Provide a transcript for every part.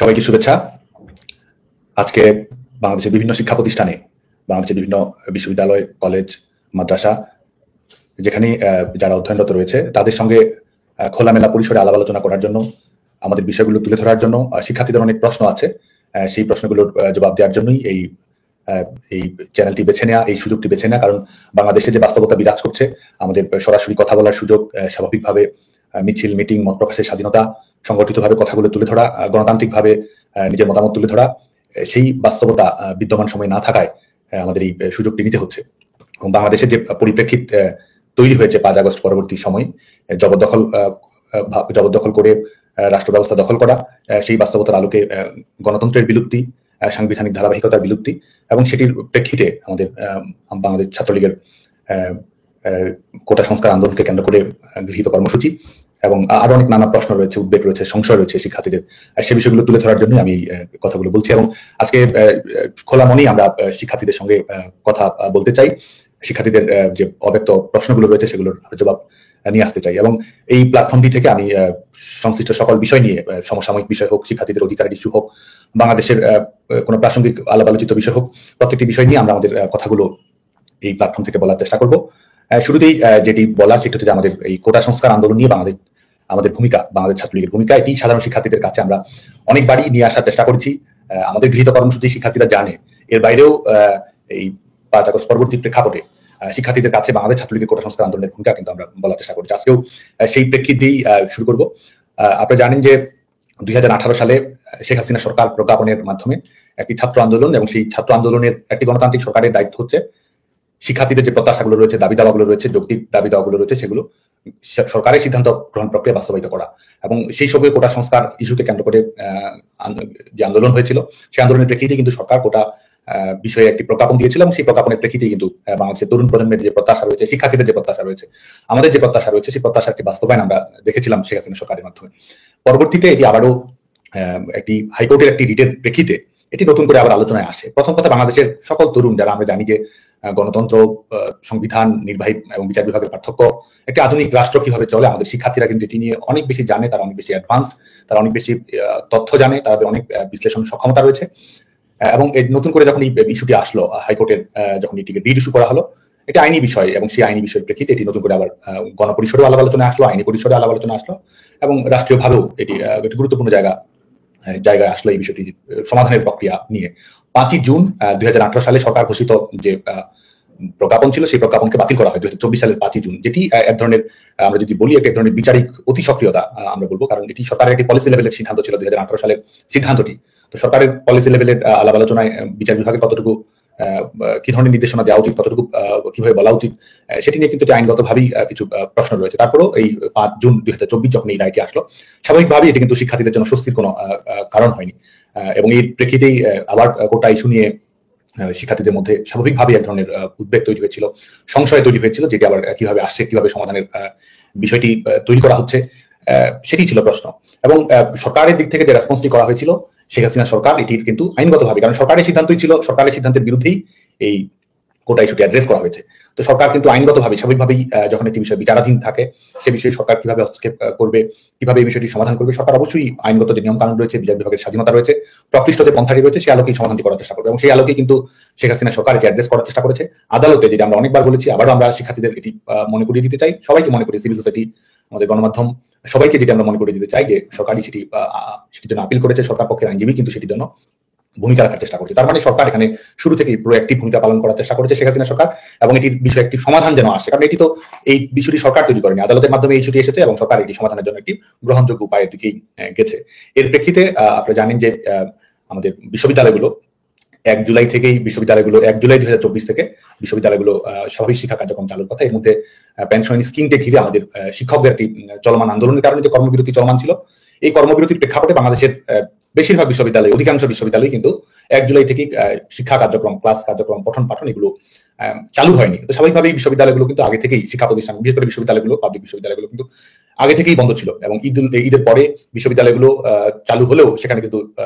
সবাইকে শুভেচ্ছা। আজকে বাংলাদেশের বিভিন্ন শিক্ষা প্রতিষ্ঠানে, বাংলাদেশের বিভিন্ন বিশ্ববিদ্যালয়, কলেজ, মাদ্রাসা, যেখানে যারা অধ্যয়নরত রয়েছে তাদের সঙ্গে খোলামেলা পরিসরে আলাপ আলোচনা করার জন্য, আমাদের বিষয়গুলো তুলে ধরার জন্য শিক্ষার্থীদের অনেক প্রশ্ন আছে। সেই প্রশ্নগুলোর জবাব দেওয়ার জন্যই এই চ্যানেলটি বেছে নেওয়া, এই সুযোগটি বেছে নেওয়া। কারণ বাংলাদেশে যে বাস্তবতা বিরাজ করছে, আমাদের সরাসরি কথা বলার সুযোগ, স্বাভাবিকভাবে মিছিল, মিটিং, মত প্রকাশের স্বাধীনতা, সংগঠিতভাবে কথাগুলো তুলে ধরা, গণতান্ত্রিকভাবে নিজের মতামত তুলে ধরা, সেই বাস্তবতা বিদ্যমান সময় না থাকায় আমাদের এই সুযোগটি নিতে হচ্ছে। এবং বাংলাদেশের যে পরিপ্রেক্ষিত তৈরি হয়েছে 5 আগস্ট পরবর্তী সময়, জবরদখল করে রাষ্ট্র ব্যবস্থা দখল করা, সেই বাস্তবতার আলোকে গণতন্ত্রের বিলুপ্তি, সাংবিধানিক ধারাবাহিকতার বিলুপ্তি, এবং সেটির প্রেক্ষিতে আমাদের বাংলাদেশ ছাত্রলীগের কোটা সংস্কার আন্দোলনকে কেন্দ্র করে গৃহীত কর্মসূচি এবং আরো অনেক নানা প্রশ্ন রয়েছে, উদ্বেগ রয়েছে, সংশয় রয়েছে শিক্ষার্থীদের, সে বিষয়গুলো তুলে ধরার জন্যই আমি কথাগুলো বলছি। এবং আজকে খোলা মনেই আমরা শিক্ষার্থীদের সঙ্গে কথা বলতে চাই, শিক্ষার্থীদের যে অব্যক্ত প্রশ্নগুলো রয়েছে সেগুলোর জবাব নিয়ে আসতে চাই। এবং এই প্ল্যাটফর্মটি থেকে আমি সংশ্লিষ্ট সকল বিষয় নিয়ে, সমসাময়িক বিষয় হোক, শিক্ষার্থীদের অধিকারের ইস্যু হোক, বাংলাদেশের কোনো প্রাসঙ্গিক আলাপ আলোচিত বিষয় হোক, প্রত্যেকটি বিষয় নিয়ে আমরা আমাদের কথাগুলো এই প্ল্যাটফর্ম থেকে বলার চেষ্টা করব। শুরুতেই যেটি বলার সেটা হচ্ছে যে আমাদের এই কোটা সংস্কার আন্দোলন নিয়ে আমাদের ভূমিকা, বাংলাদেশ ছাত্রলীগের ভূমিকা, এটি সাধারণ শিক্ষার্থীদের কাছে আমরা অনেকবারই নিয়ে আসার চেষ্টা করেছি। আমাদের গৃহীত কর্মসূচি শিক্ষার্থীরা জানে। এর বাইরেও এই 5 আগস্ট পরবর্তী প্রেক্ষাপটে শিক্ষার্থীদের কাছে বাংলাদেশ ছাত্রলীগের কোটা সংস্কার আন্দোলনের ভূমিকা কিন্তু আমরা বলার চেষ্টা করছি। আজকেও সেই প্রেক্ষিত দিয়েই শুরু করব। আপনারা জানেন যে 2018 সালে শেখ হাসিনা সরকার প্রজ্ঞাপনের মাধ্যমে একটি ছাত্র আন্দোলন, এবং সেই ছাত্র আন্দোলনের একটি গণতান্ত্রিক সরকারের দায়িত্ব হচ্ছে শিক্ষার্থীদের যে প্রত্যাশাগুলো রয়েছে, দাবি দাওয়াগুলো রয়েছে, যৌক্তিক দাবি দাওয়াগুলো রয়েছে, সেগুলো সরকারের সিদ্ধান্ত গ্রহণ প্রক্রিয়া বাস্তবায়িত করা। এবং সেই সঙ্গে কোটা সংস্কার ইস্যুকে কেন্দ্র করে যে আন্দোলন হয়েছিল, সেই আন্দোলনের প্রেক্ষিতে কিন্তু সরকার কোটা বিষয়ে একটি প্রজ্ঞাপন দিয়েছিল, এবং সেই প্রজ্ঞাপনের প্রেক্ষিতে কিন্তু বাংলাদেশের তরুণ প্রজন্মের যে প্রত্যাশা রয়েছে, শিক্ষার্থীদের যে প্রত্যাশা রয়েছে, আমাদের যে প্রত্যাশা রয়েছে, সেই প্রত্যাশার একটি বাস্তবায়ন আমরা দেখেছিলাম শেখ হাসিনা সরকারের মাধ্যমে। পরবর্তীতে এটি আবারও একটি হাইকোর্টের একটি রিটের প্রেক্ষিতে এটি নতুন করে আবার আলোচনায় আসে। প্রথম কথা, বাংলাদেশের সকল তরুণ যারা আমরা জানি যে গণতন্ত্র, সংবিধান, নির্বাহী এবং বিচার বিভাগের পার্থক্য, একটি আধুনিক রাষ্ট্র কিভাবে চলে, আমাদের শিক্ষার্থীরা কিন্তু এটি নিয়ে অনেক বেশি জানে, তারা অনেক বেশি অ্যাডভান্সড, তারা অনেক বেশি তথ্য জানে, তাদের অনেক বিশ্লেষণ সক্ষমতা রয়েছে। এবং নতুন করে যখন এই ইস্যুটি আসলো, হাইকোর্টের যখন এটিকে রিট ইস্যু করা হলো, এটি আইনি বিষয়, এবং সেই আইনি বিষয়ের প্রেক্ষিতে এটি নতুন করে আবার গণপরিষদে আলাপ আলোচনা আসলো, আইনি পরিষদে আলাপ আলোচনা আসলো, এবং রাষ্ট্রীয়ভাবেও এটি গুরুত্বপূর্ণ জায়গায় আসলো এই বিষয়টি সমাধানের প্রক্রিয়া নিয়ে। 5ই জুন 2018 সালে সরকার ঘোষিত যে প্রজ্ঞাপন ছিল, সেই প্রজ্ঞাপনকে বাতিল করা হয় 2024 সালের 5ই জুন, যেটি এক ধরনের, আমরা যদি বলি, এক ধরনের বিচারিক অতি সক্রিয়তা আমরা বলবো। কারণ এটি সরকারের একটি পলিসি লেভেলের সিদ্ধান্ত ছিল 2018 সালের সিদ্ধান্তটি। তো সরকারের পলিসি লেভেলের আলাপ আলোচনায় বিচার বিভাগে কতটুকু কি ধরনের নির্দেশনা দেওয়া উচিত, কতটুকু কিভাবে বলা উচিত, সেটি নিয়ে কিন্তু আইনগতভাবেই কিছু প্রশ্ন রয়েছে। তারপরেও এই 5 জুন 2024 যখন এই রায়টি আসলো, স্বাভাবিকভাবেই এটি কিন্তু শিক্ষার্থীদের জন্য স্বস্তির কোনো কারণ হয়নি। এবং এর প্রেক্ষিতেই আবার কোটা ইস্যু নিয়ে শিক্ষার্থীদের মধ্যে স্বাভাবিকভাবে এক ধরনের উদ্বেগ তৈরি হয়েছিল, সংশয় তৈরি হয়েছিল, যেটি আবার কিভাবে আসছে, কিভাবে সমাধানের বিষয়টি তৈরি করা হচ্ছে, সেটি ছিল প্রশ্ন। এবং সরকারের দিক থেকে যে রেসপন্সটি করা হয়েছিল, শেখ হাসিনা সরকার এটির কিন্তু আইনগতভাবে, কারণ সরকারের সিদ্ধান্তই ছিল, সরকারের সিদ্ধান্তের বিরুদ্ধেই এই কোটা ইস্যুটি অ্যাড্রেস করা হয়েছে। তো সরকার কিন্তু আইনগতভাবে, স্বাভাবিকভাবেই যখন একটি বিষয় বিচারাধীন থাকে, সে বিষয়ে সরকার কিভাবে হস্তক্ষেপ করবে, কিভাবে এই বিষয়টি সমাধান করবে, সরকার অবশ্যই আইনগত যে নিয়ম কানুন রয়েছে, বিচার বিভাগের স্বাধীনতা রয়েছে, প্রকৃষ্ট যে পন্থাটি রয়েছে, সেই আলোকেই সমাধানটি করার চেষ্টা করবে। এবং সেই আলোকেই কিন্তু শেখ হাসিনা সরকার এটি অ্যাড্রেস করার চেষ্টা করেছে আদালতে, যেটা আমরা অনেকবার বলেছি, আবারও আমরা শিক্ষার্থীদের এটি মনে করিয়ে দিতে চাই, সবাইকে মনে করি, সিভিল সোসাইটি, আমাদের গণমাধ্যম, সবাইকে যেটি আমরা মনে করিয়ে দিতে চাই যে সরকারই সেটির জন্য আপিল করেছে, সরকার পক্ষের আইনজীবী কিন্তু সেটির জন্য ভূমিকা রাখার চেষ্টা করছে। তার মানে সরকার এখানে শুরু থেকেই প্রোঅ্যাক্টিভ ভূমিকা পালন করার চেষ্টা করেছে শেখ হাসিনা সরকার, এবং এটির বিষয়ে একটি সমাধান যেন আসে। কারণ এটি তো এই বিষয়টি সরকার তৈরি করেনি, আদালতের মাধ্যমে এই ইস্যুটি এসেছে, এবং সরকার এটি সমাধানের জন্য একটি গ্রহণযোগ্য উপায়ের দিকেই গেছে। এর প্রেক্ষিতে আপনারা জানেন যে আমাদের বিশ্ববিদ্যালয়গুলো 1 জুলাই 2024 থেকে বিশ্ববিদ্যালয়গুলো স্বাভাবিক শিক্ষা কার্যক্রম চালুর কথা। এর মধ্যে পেনশন স্কিমকে ঘিরে আমাদের শিক্ষকদের একটি চলমান আন্দোলনের কারণে যে কর্মবিরতি চলমান ছিল, এই কর্মবিরতির প্রেক্ষাপটে বাংলাদেশের বেশিরভাগ বিশ্ববিদ্যালয়, অধিকাংশ বিশ্ববিদ্যালয় কিন্তু 1 জুলাই থেকে শিক্ষা কার্যক্রম, ক্লাস কার্যক্রম, পঠন পাঠন এগুলো চালু হয়নি। তো স্বাভাবিকভাবেই বিশ্ববিদ্যালয়গুলো কিন্তু আগে থেকেই, শিক্ষা প্রতিষ্ঠান, বিশেষ করে বিশ্ববিদ্যালয়গুলো, পাবলিক বিশ্ববিদ্যালয়গুলো কিন্তু আগে থেকেই বন্ধ ছিল। এবং ঈদের পরে বিশ্ববিদ্যালয়গুলো চালু হলেও সেখানে কিন্তু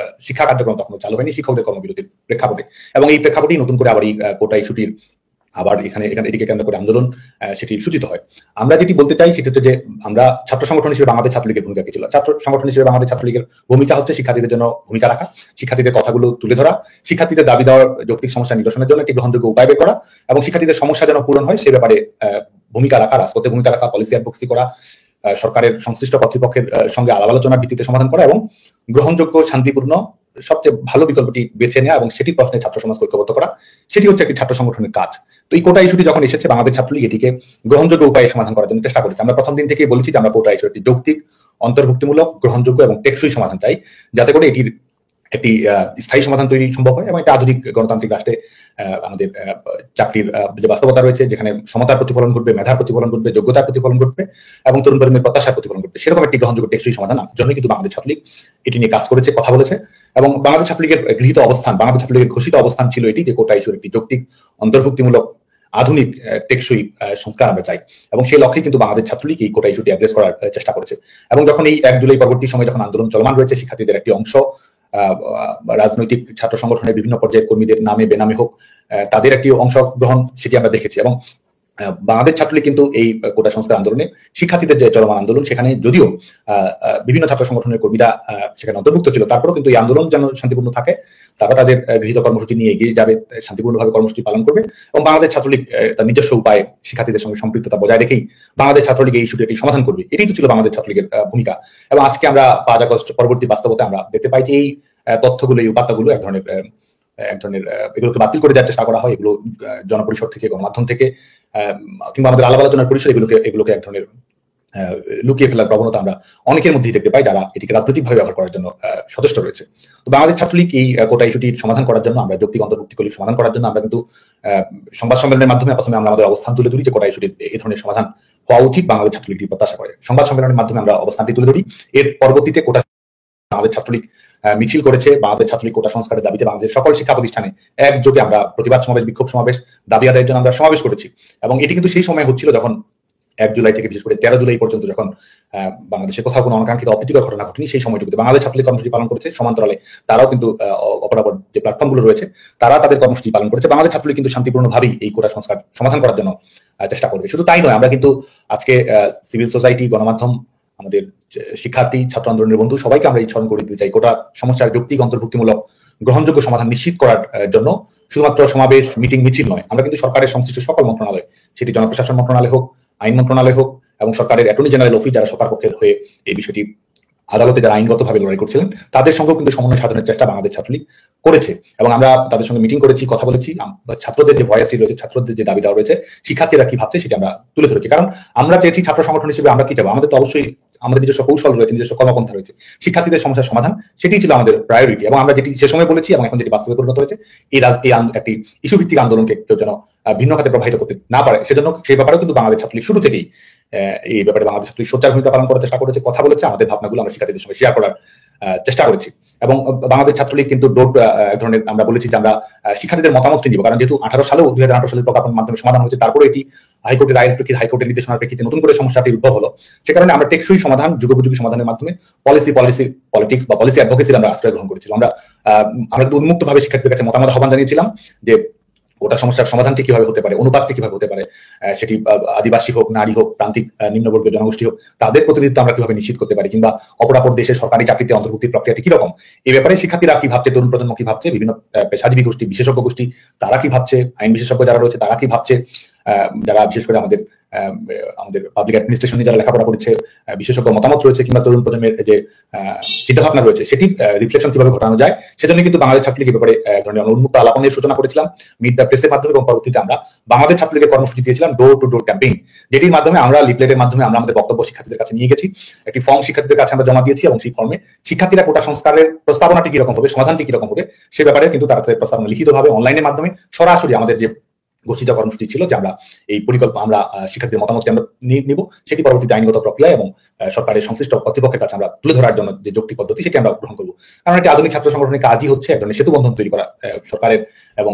শিক্ষা কার্যক্রম তখনও চালু হয়নি শিক্ষকদের কর্মবিরতির প্রেক্ষাপটে। এবং এই প্রেক্ষাপটেই নতুন করে আবার এই কোটা ইস্যুটির আবার এখানে এটিকে কেন্দ্র করে আন্দোলন সেটি সূচিত হয়। আমরা যেটি বলতে চাই সেটি হচ্ছে যে আমরা ছাত্র সংগঠন হিসেবে বাংলাদেশ ছাত্রলীগের ভূমিকা কি ছিল। ছাত্র সংগঠন হিসেবে বাংলাদেশ ছাত্রলীগের ভূমিকা হচ্ছে শিক্ষার্থীদের জন্য ভূমিকা রাখা, শিক্ষার্থীদের কথাগুলো তুলে ধরা, শিক্ষার্থীদের দাবি দেওয়ার যৌক্তিক সমস্যা নিরসনের জন্য একটি গ্রহণযোগ্য উপায় বের করা এবং শিক্ষার্থীদের সমস্যা যেন পূরণ হয় সে ব্যাপারে ভূমিকা রাখা, রাজপথে ভূমিকা রাখা, পলিসি অ্যাডভোকেসি করা, সরকারের সংশ্লিষ্ট কর্তৃপক্ষের সঙ্গে আলাপ আলোচনার ভিত্তিতে সমাধান করা এবং গ্রহণযোগ্য শান্তিপূর্ণ সবচেয়ে ভালো বিকল্পটি বেছে নেওয়া এবং সেটি প্রশ্নে ছাত্র সমাজকে ঐক্যবদ্ধ করা, সেটি হচ্ছে একটি ছাত্র সংগঠনের কাজ। তো এই কোটা ইস্যুটি যখন এসেছে বাংলাদেশ ছাত্রলীগ এটিকে গ্রহণযোগ্য উপায়ে সমাধান করার জন্য চেষ্টা করেছে। আমরা প্রথম দিন থেকেই বলেছি যে আমরা কোটা ইস্যু একটি যৌক্তিক, অন্তর্ভুক্তিমূলক, গ্রহণযোগ্য এবং টেকসই সমাধান চাই, যাতে করে এটির একটি স্থায়ী সমাধান তৈরি সম্ভব হয় এবং একটা আধুনিক গণতান্ত্রিক রাষ্ট্রে আমাদের চাকরির যে বাস্তবতা রয়েছে, যেখানে সমতার প্রতিফলন ঘটবে, মেধার প্রতিফলন ঘটবে, যোগ্যতার প্রতিফলন ঘটবে এবং তরুণ প্রজন্মের প্রত্যাশার প্রতিফলন ঘটবে, সেরকম একটি গ্রহণযোগ্য টেকসই সমাধান জন্যই কিন্তু বাংলাদেশ ছাত্রলীগ এটি নিয়ে কাজ করেছে, কথা বলেছে। এবং বাংলাদেশ ছাত্রলীগের গৃহীত অবস্থান, বাংলাদেশ ছাত্রলীগের ঘোষিত অবস্থান ছিল এটি যে কোটা ইস্যুর একটি যৌক্তিক, অন্তর্ভুক্তিমূলক, আধুনিক, টেকসই সংস্কার আমরা চাই এবং সেই লক্ষ্যে কিন্তু বাংলাদেশ ছাত্রলীগ এই কোটা ইস্যুটি অ্যাড্রেস করার চেষ্টা করেছে। এবং যখন এই 1 জুলাই পরবর্তী সময় যখন আন্দোলন চলমান রয়েছে, শিক্ষার্থীদের একটি অংশ রাজনৈতিক ছাত্র সংগঠনের বিভিন্ন পর্যায়ের কর্মীদের নামে বেনামে হোক তাদের একটি অংশগ্রহণ সেটি আমরা দেখেছি। এবং বাংলাদেশ ছাত্রলীগ কিন্তু এই কোটা সংস্কার আন্দোলনে শিক্ষার্থীদের যে চলমান আন্দোলন সেখানে যদিও বিভিন্ন ছাত্র সংগঠনের কর্মীরা সেখানে অন্তর্ভুক্ত ছিল, তারপরেও কিন্তু এই আন্দোলন যেন শান্তিপূর্ণ থাকে, তারা তাদের গৃহীত কর্মসূচি নিয়ে এগিয়ে যাবে, শান্তিপূর্ণভাবে কর্মসূচি পালন করবে এবং বাংলাদেশ ছাত্রলীগ তার নিজস্ব উপায়ে শিক্ষার্থীদের সঙ্গে সম্পৃক্ততা বজায় রেখেই বাংলাদেশ ছাত্রলীগ এই ইস্যুটি সমাধান করবে। এটাই তো ছিল বাংলাদেশ ছাত্রলীগের ভূমিকা। এবং আজকে আমরা 5 আগস্ট পরবর্তী বাস্তবতা আমরা দেখতে পাই যে এই তথ্যগুলো, এই উপাত্তগুলো এক ধরনের এগুলোকে বাতিল করে দেওয়ার চেষ্টা করা হয়। এগুলো জনপরিষদ থেকে, গণমাধ্যম থেকে কিংবা আমাদের আলাপ আলোচনার পরিসরে এগুলোকে এক ধরনের লুকিয়ে ফেলার প্রবণতা আমরা অনেকের মধ্যেই দেখতে পাই, যারা এটিকে রাজনৈতিকভাবে ব্যবহার করার জন্য সচেষ্ট রয়েছে। তো বাংলাদেশ ছাত্রলীগ এই কোটা ইস্যুটির সমাধান করার জন্য, আমরা যৌক্তিক অন্তর্ভুক্তিগুলি সমাধান করার জন্য আমরা কিন্তু সংবাদ সম্মেলনের মাধ্যমে প্রথমে আমরা আমাদের অবস্থান তুলে ধরি যে কোটা ইস্যুটির এই ধরনের সমাধান হওয়া উচিত, বাংলাদেশ ছাত্রলীগ প্রত্যাশা করে। সংবাদ সম্মেলনের মাধ্যমে আমরা অবস্থানটি তুলে ধরি। এর পরবর্তীতে কোটা বাংলাদেশ ছাত্রলীগ মিছিল করেছে, বাংলাদেশ ছাত্রলীগ কোটা সংস্কারের দাবিতে বাংলাদেশের সকল শিক্ষা প্রতিষ্ঠানে একযোগে আমরা প্রতিবাদ সমাবেশ, বিক্ষোভ সমাবেশ, দাবি আদায়ের জন্য আমরা সমাবেশ করেছি। এবং এটি কিন্তু সেই সময় হচ্ছিল যখন 1 জুলাই থেকে বিশেষ করে 13 জুলাই পর্যন্ত যখন বাংলাদেশে কোথাও কোনো অনাকাঙ্ক্ষিত অপ্রীতিকর ঘটনা ঘটেনি, সেই সময়টুকুতে বাংলাদেশ ছাত্রলীগ কর্মসূচি পালন করেছে। সমান্তরালে তারাও কিন্তু অপরাপর যে প্ল্যাটফর্মগুলো রয়েছে তারা তাদের কর্মসূচি পালন করেছে। বাংলাদেশ ছাত্রলীগ কিন্তু শান্তিপূর্ণভাবেই এই কোটা সংস্কার সমাধান করার জন্য চেষ্টা করবে। শুধু তাই নয়, আমরা কিন্তু আজকে সিভিল সোসাইটি, গণমাধ্যম, আমাদের শিক্ষার্থী, ছাত্র আন্দোলনের বন্ধু সবাইকে আমরা এই স্মরণ করে দিতে চাই, কোটা সমস্যার যৌক্তিক, অন্তর্ভুক্তিমূলক, গ্রহণযোগ্য সমাধান নিশ্চিত করার জন্য শুধুমাত্র সমাবেশ, মিটিং, মিছিল নয়, আমরা কিন্তু সরকারের সংশ্লিষ্ট সকল মন্ত্রণালয়, সেটি জনপ্রশাসন মন্ত্রণালয় হোক, আইন মন্ত্রণালয় হোক এবং সরকারের অ্যাটর্নি জেনারেল অফিস, যারা সরকার পক্ষের হয়ে এই বিষয়টি আদালতে যারা আইনগতভাবে লড়াই করছিলেন, তাদের সঙ্গেও কিন্তু সমন্বয় সাধনের চেষ্টা বাংলাদেশ ছাত্রলীগ করেছে। এবং আমরা তাদের সঙ্গে মিটিং করেছি, কথা বলেছি, ছাত্রদের যে ভয়েসটি রয়েছে, ছাত্রদের যে দাবি দেওয়া রয়েছে, শিক্ষার্থীরা কি ভাবছে সেটি আমরা তুলে ধরেছি। কারণ আমরা চেয়েছি ছাত্র সংগঠন হিসেবে আমরা কি চাবো, আমাদের তো অবশ্যই আমাদের নিজস্ব কৌশল রয়েছে, নিজস্ব কর্মপন্থা রয়েছে, শিক্ষার্থীদের সমস্যার সমাধান সেটি ছিল আমাদের প্রায়োরিটি। এবং আমরা যেটি সে সময় বলেছি এবং এখন যেটি বাস্তবে পরিণত হয়েছে, এই একটি ইস্যু ভিত্তিক আন্দোলনকে কেউ যেন ভিন্ন খাতে প্রবাহিত করতে না পারে, সেজন্য সেই ব্যাপারেও কিন্তু বাংলাদেশ ছাত্রলীগ শুরু থেকেই এই ব্যাপারে বাংলাদেশ ছাত্রলীগ সোচ্চার ভূমিকা পালন করার চেষ্টা করেছে, কথা বলেছে, আমাদের ভাবনাগুলো আমরা শিক্ষার্থীদের সঙ্গে শেয়ার করার চেষ্টা করেছি। এবং বাংলাদেশ ছাত্রলীগ কিন্তু এক ধরনের আমরা বলেছি যে আমরা শিক্ষার্থীদের মতামতটি নিব, কারণ যেহেতু 2018 সালের প্রজ্ঞাপনের মাধ্যমে সমাধান হয়েছে, তারপরে এটি হাইকোর্টের রায়ের প্রেক্ষিতে, হাইকোর্টের নির্দেশনার প্রেক্ষিতে নতুন করে সমস্যাটির উদ্ভব হলো। সে কারণে আমরা টেকসই সমাধান, যুগোপযোগী সমাধানের মাধ্যমে পলিটিক্স বা পলিসি অ্যাডভোকেসির আমরা আশ্রয় গ্রহণ করেছিলাম। আমরা উন্মুক্তভাবে শিক্ষার্থীদের কাছে মতামত আহ্বান জানিয়েছিলাম যে গোটা সমস্যার সমাধানটি কিভাবে হতে পারে, অনুপাতটি কিভাবে হতে পারে, সেটি আদিবাসী হোক, নারী হোক, প্রান্তিক নিম্নবর্গের জনগোষ্ঠী হোক, তাদের প্রতিনিধিত্ব আমরা কিভাবে নিশ্চিত করতে পারি, কিংবা অপরাপর দেশে সরকারি চাকরিতে অন্তর্ভুক্তির প্রক্রিয়াটি কিরকম, এই ব্যাপারে শিক্ষার্থীরা কি ভাবছে, তরুণ প্রজন্ম কি ভাবছে, বিভিন্ন পেশাজীবী গোষ্ঠী, বিশেষজ্ঞ গোষ্ঠী তারা কি ভাবছে, আইন বিশেষজ্ঞ যারা রয়েছে তারা কি ভাবছে, যারা বিশেষ করে আমাদের পাবলিক অ্যাডমিনিস্ট্রেশনে যারা লেখাপড়া করেছে, বিশেষজ্ঞ মতামত রয়েছে, কিংবা তরুণ প্রজন্মের যে চিন্তাভাবনা রয়েছে সেটির রিফ্লেকশন কিভাবে ঘটানো যায়, সেজন্য কিন্তু বাংলাদেশ ছাত্রলীগ ব্যাপারে ধরনের উন্মুক্ত আলাপনের সূচনা করেছিলাম মিট দ্য প্রেসের মাধ্যমে। এবং পরবর্তীতে আমরা বাংলাদেশ ছাত্রলীগের কর্মসূচি দিয়েছিলাম ডোর টু ডোর ক্যাম্পেইন, যেটির মাধ্যমে আমরা লিফলেটের মাধ্যমে আমরা আমাদের বক্তব্য শিক্ষার্থীদের কাছে নিয়ে গেছি, একটি ফর্ম শিক্ষার্থীদের কাছে আমরা জমা দিয়েছি এবং সেই ফর্মে শিক্ষার্থীরা কোটা সংস্কারের প্রস্তাবনাটি কিরকম হবে, সমাধানটি কিরকম হবে সে ব্যাপারে কিন্তু তারা তাদের প্রস্তাবনা লিখিতভাবে অনলাইনের মাধ্যমে সরাসরি আমাদের যে ঘোষিত কর্মসূচি ছিল যে আমরা এই পরিকল্পনা, আমরা শিক্ষার্থীদের মতামতকে আমরা নিব, সেটি পরবর্তীতে আইনগত প্রক্রিয়া এবং সরকারের সংশ্লিষ্ট কর্তৃপক্ষের কাছে আমরা তুলে ধরার জন্য যে যৌক্তিক পদ্ধতি সেটি আমরা গ্রহণ করবো। কারণ একটি আধুনিক ছাত্র সংগঠনের কাজই হচ্ছে এক ধরনের সেতু বন্ধন তৈরি করা সরকারের এবং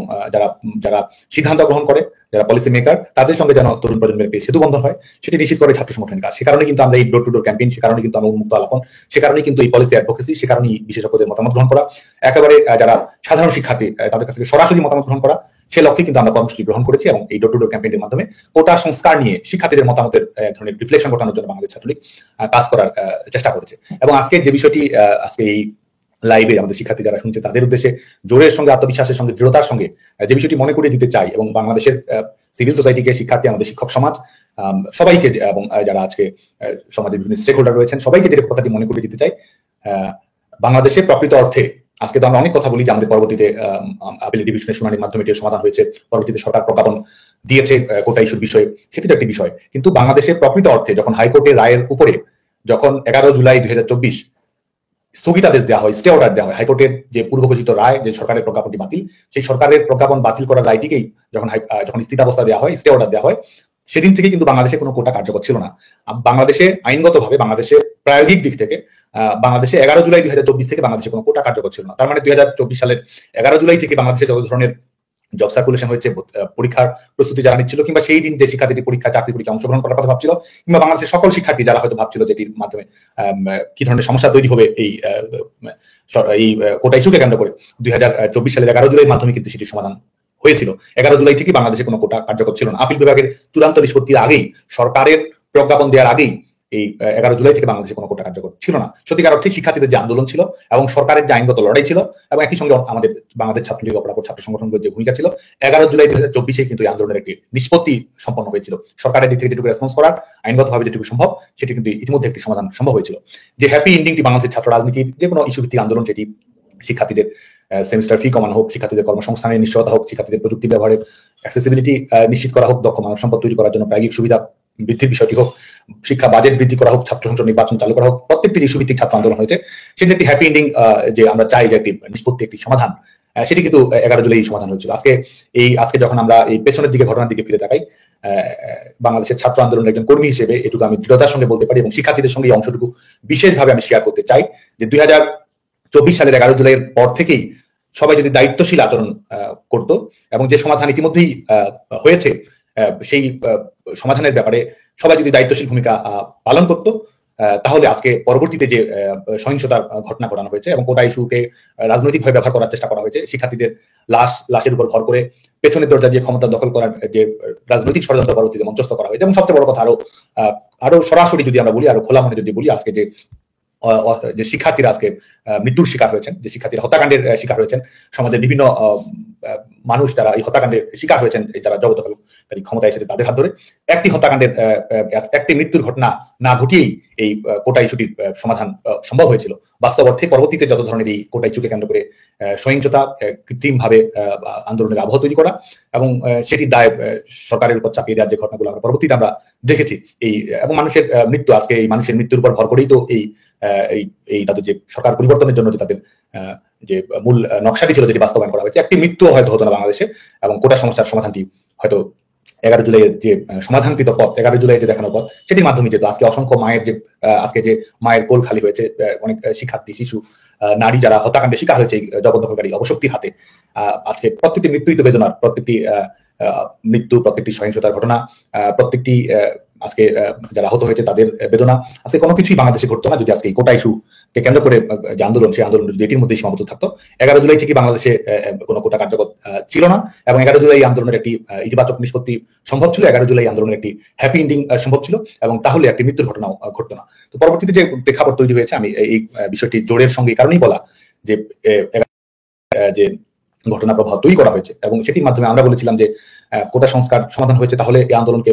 যারা সিদ্ধান্ত গ্রহণ করে, যারা পলিসি মেকার, তাদের সঙ্গে যেন তরুণ প্রজন্মের সেতু বন্ধন হয় সেটি নিশ্চিত করে ছাত্র সংগঠনের কাজ। সে কারণে কিন্তু আমরা এই ডোর টু ডোর ক্যাম্পেইন, সে কারণে কিন্তু আমরা উন্মুক্ত আলাপন, সে কারণে কিন্তু এই পলিসি অ্যাডভোকেসি, সে কারণেই বিশেষজ্ঞদের মতামত গ্রহণ করা, একেবারে যারা সাধারণ শিক্ষার্থী তাদের কাছ থেকে সরাসরি মতামত গ্রহণ করা, সে লক্ষ্যে কিন্তু আমরা কর্মসূচি গ্রহণ করেছি এবং এই ডোর টু ডোর ক্যাম্পেইনের মাধ্যমে কোটা সংস্কার নিয়ে শিক্ষার্থীদের মতামতের ধরনের রিফ্লেকশন ঘটানোর জন্য বাংলাদেশ ছাত্রলীগ কাজ করার চেষ্টা করেছে। এবং আজকে যে বিষয়টি আজকে এই লাইভে আমাদের শিক্ষার্থী যারা শুনছে তাদের উদ্দেশ্যে জোরের সঙ্গে, আত্মবিশ্বাসের সঙ্গে, দৃঢ়তার সঙ্গে যে বিষয়টি মনে করিয়ে দিতে চাই এবং বাংলাদেশের সিভিল সোসাইটিকে, শিক্ষার্থী, আমাদের শিক্ষক সমাজ সবাইকে এবং যারা আজকে সমাজের বিভিন্ন স্টেক হোল্ডার রয়েছেন সবাইকে যে কথাটি মনে করিয়ে দিতে চাই, বাংলাদেশে প্রকৃত অর্থে আজকে তো আমরা অনেক কথা বলি যে আমাদের পরবর্তীতে আপিল ডিভিশনের শুনানির মাধ্যমে এটির সমাধান হয়েছে, পরবর্তীতে সরকার প্রজ্ঞাপন দিয়েছে কোটা ইস্যুর বিষয়ে, সেটি তো একটি বিষয়। কিন্তু বাংলাদেশের প্রকৃত অর্থে যখন হাইকোর্টের রায়ের উপরে যখন 11 জুলাই 2024 স্থগিতাদেশ দেওয়া হয়, স্টে অর্ডার দেওয়া হয়, হাইকোর্টের যে পূর্ব ঘোষিত রায় যে সরকারের প্রজ্ঞাপনটি বাতিল, সেই সরকারের প্রজ্ঞাপন বাতিল করার রায়টিকেই যখন স্থিতাবস্থা দেওয়া হয়, স্টে অর্ডার দেওয়া হয়, সেদিন থেকে কিন্তু বাংলাদেশে কোনো কোটা কার্যকর ছিল না। বাংলাদেশে আইনগতভাবে, বাংলাদেশের প্রায়োগিক দিক থেকে বাংলাদেশে 11 জুলাই 2024 থেকে বাংলাদেশে কোনো কোটা কার্যকর ছিল না। তার মানে 2024 সালের 11 জুলাই থেকে বাংলাদেশে যত ধরনের জব সার্কুলেশন হয়েছে, পরীক্ষার প্রস্তুতি যারা নিচ্ছিল, কিংবা সেই দিন যে শিক্ষার্থী পরীক্ষা চাকরি পরীক্ষা অংশগ্রহণ করার কথা ভাবছিল, কিংবা বাংলাদেশের সকল শিক্ষার্থী যারা হয়তো ভাবছিল যেটির মাধ্যমে কি ধরনের সমস্যা তৈরি হবে এই কোটা ইস্যুকে কেন্দ্র করে, 2024 সালের 11 জুলাই মাধ্যমে কিন্তু সেটির সমাধান হয়েছিল। 11 জুলাই থেকে বাংলাদেশে কোনো কোটা কার্যকর ছিল না। আপিল বিভাগের চূড়ান্ত নিষ্পত্তির আগেই, সরকারের প্রজ্ঞাপন দেওয়ার আগেই এই 11 জুলাই থেকে বাংলাদেশে কোনো কোটা কার্যকর ছিল না। সত্যিকার অর্থে শিক্ষার্থীদের যে আন্দোলন ছিল এবং সরকারের যে আইনগত লড়াই ছিল এবং একই সঙ্গে আমাদের বাংলাদেশ ছাত্রলীগ, অপরাপর ছাত্র সংগঠনগুলোর যে ভূমিকা ছিল, 11 জুলাই 2024 কিন্তু এই আন্দোলনের একটি নিষ্পত্তি সম্পন্ন হয়েছিল। সরকারের দিক থেকে যেটুকু রেসপন্স করার, আইনগতভাবে যেটুকু সম্ভব, সেটি কিন্তু ইতিমধ্যে একটি সমাধান সম্ভব হয়েছিল। যে হ্যাপি এন্ডিংটি বাংলাদেশের ছাত্র রাজনীতির যে কোনো ইস্যু ভিত্তিক আন্দোলন, যেটি শিক্ষার্থীদের সেমিস্টার ফি কমানো হোক, শিক্ষার্থীদের কর্মসংস্থানের নিশ্চয়তা হোক, শিক্ষার্থীদের প্রযুক্তি ব্যবহারের অ্যাক্সেসিবিলিটি নিশ্চিত করা হোক, দক্ষ মানব সম্পদ তৈরি করার জন্য প্রায়োগিক সুবিধা বৃদ্ধির বিষয়টি হোক, শিক্ষা বাজেট বৃদ্ধি করা হোক, ছাত্র সংসদ নির্বাচন চালু করা হোক, প্রত্যেকটি ইস্যু ভিত্তিক ছাত্র আন্দোলন হয়েছে। সেটি একটি হ্যাপি এন্ডিং যে আমরা চাই যে একটি নিষ্পত্তি, একটি সমাধান, সেটি কিন্তু 11 জুলাই সমাধান হয়েছিল। আজকে যখন আমরা এই পেছনের দিকে, ঘটনার দিকে ফিরে তাকাই, বাংলাদেশের ছাত্র আন্দোলনের একজন কর্মী হিসেবে এটুকু আমি দৃঢ়তার সঙ্গে বলতে পারি এবং শিক্ষার্থীদের সঙ্গে এই অংশটুকু বিশেষভাবে আমি শেয়ার করতে চাই যে 2024 সালের 11 জুলাইয়ের পর থেকেই সবাই যদি দায়িত্বশীল আচরণ করত এবং যে সমাধান ইতিমধ্যেই হয়েছে সেই সমাধানের ব্যাপারে সবাই যদি দায়িত্বশীল ভূমিকা পালন করত, তাহলে আজকে পরবর্তীতে যে সহিংসতার ঘটনা ঘটানো হয়েছে এবং কোটা ইস্যুকে রাজনৈতিকভাবে ব্যবহার করার চেষ্টা করা হয়েছে, শিক্ষার্থীদের লাশের উপর ভর করে পেছনের দরজা দিয়ে ক্ষমতা দখল করার যে রাজনৈতিক ষড়যন্ত্র পরবর্তীতে মঞ্চস্থ করা হয়েছে, এবং সবচেয়ে বড় কথা আরো সরাসরি যদি আমরা বলি, আরো খোলা মনে যদি বলি, আজকে যে শিক্ষার্থীরা আজকে মৃত্যুর শিকার হয়েছেন, যে শিক্ষার্থীরা হত্যাকাণ্ডের শিকার হয়েছেন, সমাজের বিভিন্ন মানুষ যারা এই হত্যাকাণ্ডের শিকার হয়েছেন, যারা জগৎকারী ক্ষমতায় এসেছে তাদের হাত ধরে, একটি হত্যাকাণ্ডের একটি মৃত্যুর ঘটনা না ঘটিয়েই এই কোটা ইস্যুটির সমাধান সম্ভব হয়েছিল। বাস্তব অর্থে পরবর্তীতে যত ধরনের এই কোটা ইস্যুকে কেন্দ্র করে সহিংসতা, কৃত্রিম ভাবে আন্দোলনের আবহ তৈরি করা এবং সেটির দায় সরকারের উপর চাপিয়ে দেওয়ার যে ঘটনাগুলো আমরা পরবর্তীতে আমরা দেখেছি, এবং মানুষের মৃত্যু, আজকে এই মানুষের মৃত্যুর উপর ভর করেই তো এই তাদের যে সরকার পরিবর্তনের জন্য যে তাদের যে মূল নকশাটি ছিল, যেটি বাস্তবায়ন করা হয়েছে, একটি মৃত্যু হয়তো হতো না বাংলাদেশে, এবং কোটা সমস্যার সমাধানটি হয়তো 11 জুলাইয়ের যে সমাধানকৃত পথ, 11 জুলাই যে দেখানো পথ, সেটির মাধ্যমে যেহেতু আজকে অসংখ্য আজকে যে মায়ের কোল খালি হয়েছে, অনেক শিক্ষার্থী, শিশু, নারী যারা হত্যাকাণ্ডের শিকার হয়েছে জবরদখলকারী অবশক্তির হাতে, আজকে প্রত্যেকটি মৃত্যুই তো বেদনার, প্রত্যেকটি মৃত্যু, প্রত্যেকটি সহিংসতার ঘটনা, প্রত্যেকটি আজকে যারা আহত হয়েছে তাদের বেদনা, আজকে কোনো কিছুই বাংলাদেশে ঘটতো না যদি আজকে কোটা ইস্যুকে কেন্দ্র করে যে আন্দোলন, সেই আন্দোলন যদি এটির মধ্যে সীমাবদ্ধ থাকতো। 11 জুলাই থেকে বাংলাদেশে কোনো কোটা কার্যকর ছিল না, এবং 11 জুলাই আন্দোলনের একটি ইতিবাচক নিষ্পত্তি সম্ভব ছিল, 11 জুলাই আন্দোলনের একটি হ্যাপি এন্ডিং সম্ভব ছিল, এবং তাহলে একটি মৃত্যুর ঘটনাও ঘটতো না। তো পরবর্তীতে যে প্রেক্ষাপট তৈরি হয়েছে, আমি এই বিষয়টি জোরের সঙ্গে এই কারণেই বলা যে ঘটনা প্রবাহ তৈরি করা হয়েছে, এবং সেটির মাধ্যমে আমরা বলেছিলাম যে কোটা সংস্কার সমাধান হয়েছে, তাহলে এই আন্দোলনকে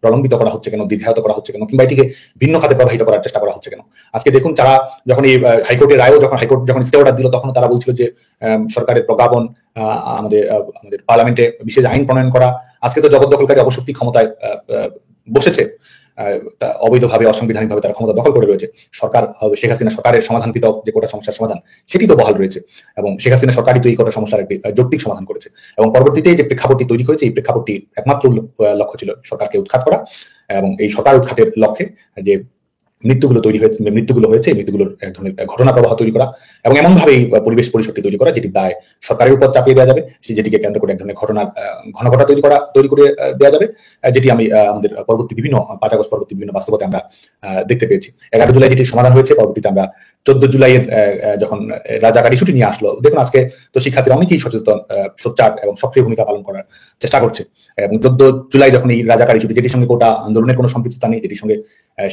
প্রলম্বিত করা হচ্ছে কেন, দীর্ঘায়িত করা হচ্ছে কেন, কিংবা এটিকে ভিন্ন খাতে প্রবাহিত করার চেষ্টা করা হচ্ছে কেন? আজকে দেখুন, যারা যখন এই হাইকোর্টের রায়ও হাইকোর্ট যখন স্টে অর্ডার দিল, তখন তারা বলছিল যে সরকারের প্রজ্ঞাপন, আমাদের পার্লামেন্টে বিশেষ আইন প্রণয়ন করা, আজকে তো জবরদখলকারী অবশক্তি ক্ষমতায় বসেছে, অবৈধভাবে, অসাংবিধানিকভাবে তারা ক্ষমতা দখল করে রয়েছে। সরকার, শেখ হাসিনা সরকারের সমাধানকৃত যে কোটা সমস্যার সমাধান, সেটি তো বহাল রয়েছে, এবং শেখ হাসিনা সরকারই তো এই কোটা সমস্যার একটি যৌক্তিক সমাধান করেছে। এবং পরবর্তীতে যে প্রেক্ষাপটটি তৈরি হয়েছে, এই প্রেক্ষাপটটি একমাত্র লক্ষ্য ছিল সরকারকে উৎখাত করা, এবং এই সরকার উৎখাতের লক্ষ্যে যে মৃত্যুগুলো হয়েছে, এই মৃত্যুগুলোর এক ধরনের ঘটনা প্রবাহ তৈরি করা এবং এমনভাবে পরিবেশ পরিস্থিতি তৈরি করা যেটি দায় সরকারের উপর চাপিয়ে দেওয়া যাবে, যেটিকে কেন্দ্র করে এক ধরনের ঘটনা তৈরি করে দেওয়া যাবে, যেটি আমি আমাদের পরবর্তী বিভিন্ন 5 আগস্ট পরবর্তী বিভিন্ন বাস্তবতা আমরা দেখতে পেয়েছি। 11 জুলাই যেটি সমাধান হয়েছে, পরবর্তীতে আমরা 14 জুলাইয়ের যখন রাজাকার ইস্যুটি নিয়ে আসলো, দেখুন আজকে তো শিক্ষার্থীরা অনেকেই সচেতন, সোচ্চার এবং সক্রিয় ভূমিকা পালন করার চেষ্টা করছে। এবং 14 জুলাই যখন এই রাজাকার ইস্যুটি, যেটির সঙ্গে গোটা আন্দোলনের কোনো সম্পৃক্ততা নেই, যেটির সঙ্গে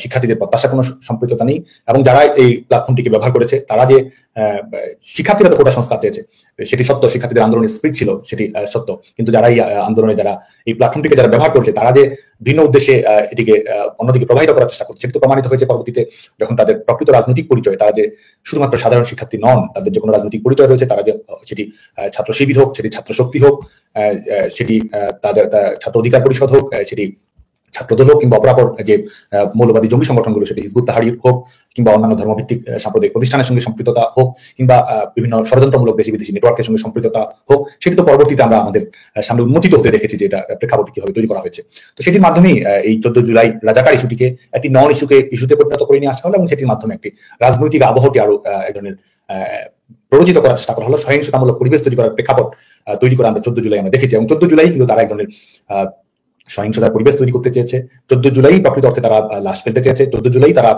শিক্ষার্থীদের প্রত্যাশা কোনো সম্পৃক্ততা নেই, এবং যারা এই প্ল্যাটফর্মটিকে ব্যবহার করেছে তারা যে শিক্ষার্থীরা তো কোটা সংস্কার চেয়েছে সেটি সত্য, শিক্ষার্থীদের আন্দোলনের স্পিরিট ছিল সেটি সত্য, কিন্তু যারা এই আন্দোলনে যারা এই প্ল্যাটফর্মটিকে যারা ব্যবহার করছে তারা যে ভিন্ন উদ্দেশ্যে এটিকে অন্যদিকে প্রবাহিত করার চেষ্টা করছে, সেটি তো প্রমাণিত হয়েছে পরবর্তীতে যখন তাদের প্রকৃত রাজনৈতিক পরিচয়, তারা যে শুধুমাত্র সাধারণ শিক্ষার্থী নন, তাদের যে কোনো রাজনৈতিক পরিচয় রয়েছে, তারা যে সেটি ছাত্র শিবির হোক, সেটি ছাত্র শক্তি হোক, সেটি তাদের ছাত্র অধিকার পরিষদ হোক, সেটি ছাত্রদল হোক, কিংবা অপরাপর যে মৌলবাদী জঙ্গি সংগঠনগুলো, সেটি হিজবুত তাহরির হোক, কিংবা অন্যান্য ধর্মভিত্তিক সাম্প্রদায়িক প্রতিষ্ঠানের সঙ্গে সম্পৃক্ততা হোক, কিংবা বিভিন্ন ষড়যন্ত্রমূলক দেশি বিদেশি নেটওয়ার্কের সঙ্গে সম্পৃক্ততা হোক, সেটি তো পরবর্তীতে আমরা আমাদের সামনে উন্মোচিত হতে দেখেছি যে এটা প্রেক্ষাপট কিভাবে তৈরি করা হয়েছে। তো সেটির মাধ্যমেই এই 14 জুলাই রাজাকার ইস্যুটিকে একটি নন ইস্যুতে পরিণত করে নিয়ে আসা হলো, এবং সেটির মাধ্যমে একটি রাজনৈতিক আবহাওয়াটি আরো এক ধরনের প্ররোচিত করার চেষ্টা করা হলো, সহিংসতামূলক পরিবেশ তৈরি করার প্রেক্ষাপট তৈরি করে আমরা 14 জুলাই আমরা দেখেছি। এবং 14 জুলাই কিন্তু তারা এক ধরনের সহিংসতার পরিবেশ তৈরি করতে চেয়েছে, 14 জুলাই প্রকৃত অর্থে তারা লাশ ফেলতে চেয়েছে, 14 জুলাই তারা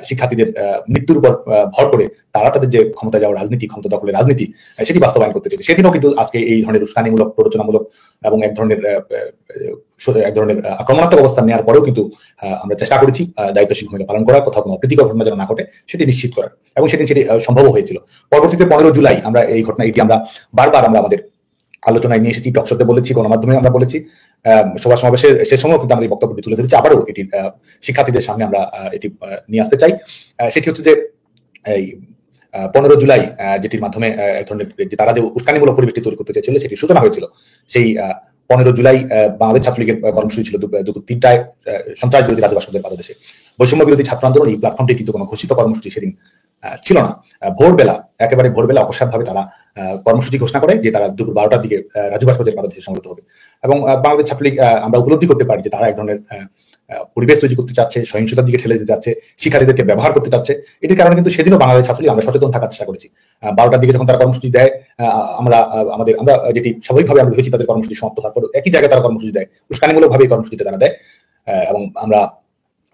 শিক্ষার্থীদের মৃত্যুর উপর ভর করে তারা তাদের যে ক্ষমতা যাওয়ার রাজনীতি, ক্ষমতা দখলের রাজনীতি, সেটি বাস্তবায়ন করতে চেয়েছে। সেদিনও কিন্তু আজকে এই ধরনের উস্কানিমূলক, প্ররোচনামূলক এবং এক ধরনের আক্রমণাত্মক অবস্থান নেওয়ার পরেও কিন্তু আমরা চেষ্টা করেছি দায়িত্বশীল ভূমিকা পালন করার, কোথাও কোনো অপ্রীতিকর ঘটনা যেন না ঘটে সেটি নিশ্চিত করার, এবং সেটি সম্ভব হয়েছিল। পরবর্তীতে 15 জুলাই আমরা এই ঘটনা, এটি আমরা বারবার আমরা আমাদের আলোচনায় নিয়ে এসেছি, টকশোতে বলেছি, গণমাধ্যমে আমরা বলেছি, সভা সমাবেশের শেষ সময় কিন্তু আমরা এই বক্তব্যটি তুলে ধরেছি। আবারও এটি শিক্ষার্থীদের সামনে আমরা এটি নিয়ে আসতে চাই। সেটি হচ্ছে যে এই 15 জুলাই যেটির মাধ্যমে এক ধরনের তারা যে উস্কানিমূলক পরিবেশটি তৈরি করতে চেয়েছিল সেটির সূচনা হয়েছিল। সেই 15 জুলাই বাংলাদেশ ছাত্রলীগের কর্মসূচি ছিল দুপুর 3টায় সন্ত্রাস বিরোধী রাজু ভাস্কর্যের পাদদেশে। বৈষম্য বিরোধী ছাত্র আন্দোলন এই প্ল্যাটফর্মটি কিন্তু কোনো ঘোষিত কর্মসূচি সেদিন ছিল না। একেবারে ভোরবেলা অকস্মাৎভাবে তারা কর্মসূচি ঘোষণা করে যে তারা দুপুর 12টার দিকে রাজু ভাস্কর্যের পাদদেশে সমবেত হবে। এবং বাংলাদেশ ছাত্রলীগ আমরা উপলব্ধি করতে পারি যে তারা এক ধরনের পরিবেশ তৈরি করতে চাচ্ছে, সহিংসতার দিকে ঠেলে দিতে চাচ্ছে, শিক্ষার্থীদেরকে ব্যবহার করতে চাচ্ছে। এটির কারণে কিন্তু সেদিনও বাংলাদেশ ছাত্রলীগ আমরা সচেতন থাকার চেষ্টা করেছি। 12টার দিকে যখন তারা কর্মসূচি দেয়, আমরা যেটি স্বাভাবিকভাবে আমরা ভেবেছি তাদের কর্মসূচি সমাপ্ত হওয়ার পর একই জায়গায় তারা কর্মসূচি দেয়, উস্কানিমূলকভাবে এই কর্মসূচিটা তারা দেয়। এবং আমরা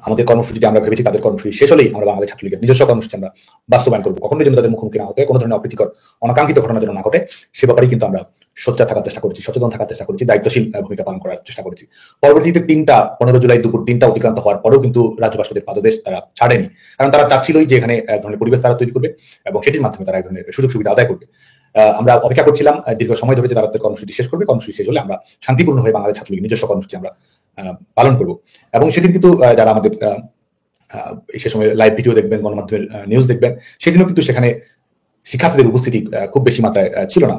আমাদের কর্মসূচিটি আমরা ভেবেছি তাদের কর্মসূচি শেষ হলেই আমরা বাংলাদেশ ছাত্রলীগের নিজস্ব কর্মসূচি আমরা বাস্তবায়ন করবো, কখনোই যেন তাদের মুখোমুখি না হতে, কোনো ধরনের অপ্রীতিকর অনাকাঙ্ক্ষিত ঘটনা যেন না ঘটে, সে ব্যাপারেই কিন্তু আমরা সোচ্চার থাকার চেষ্টা করেছি, সচেতন থাকার চেষ্টা করেছি, দায়িত্বশীল ভূমিকা পালন করার চেষ্টা করেছি। পরবর্তীতে 15 জুলাই দুপুর 3টা অতিক্রান্ত হওয়ার পরেও কিন্তু রাজু ভাস্কর্যের পাদদেশ তারা ছাড়েনি, কারণ তারা চাচ্ছিলই যে এখানে এক ধরনের পরিবেশ তারা তৈরি করবে এবং সেটির মাধ্যমে তারা এক ধরনের সুযোগ সুবিধা আদায় করবে। আমরা অপেক্ষা করছিলাম দীর্ঘ সময় ধরে যে তারা তাদের কর্মসূচি শেষ করবে, কর্মসূচি শেষ হলে আমরা শান্তিপূর্ণ হয়ে বাংলাদেশ ছাত্রলীগের নিজস্ব কর্মসূচি আমরা পালন করব। এবং সেদিন কিন্তু যারা আমাদের সে সময় লাইভ ভিডিও দেখবেন, গণমাধ্যমের নিউজ দেখবেন, সেদিনও কিন্তু সেখানে শিক্ষার্থীদের উপস্থিতি খুব বেশি মাত্রায় ছিল না।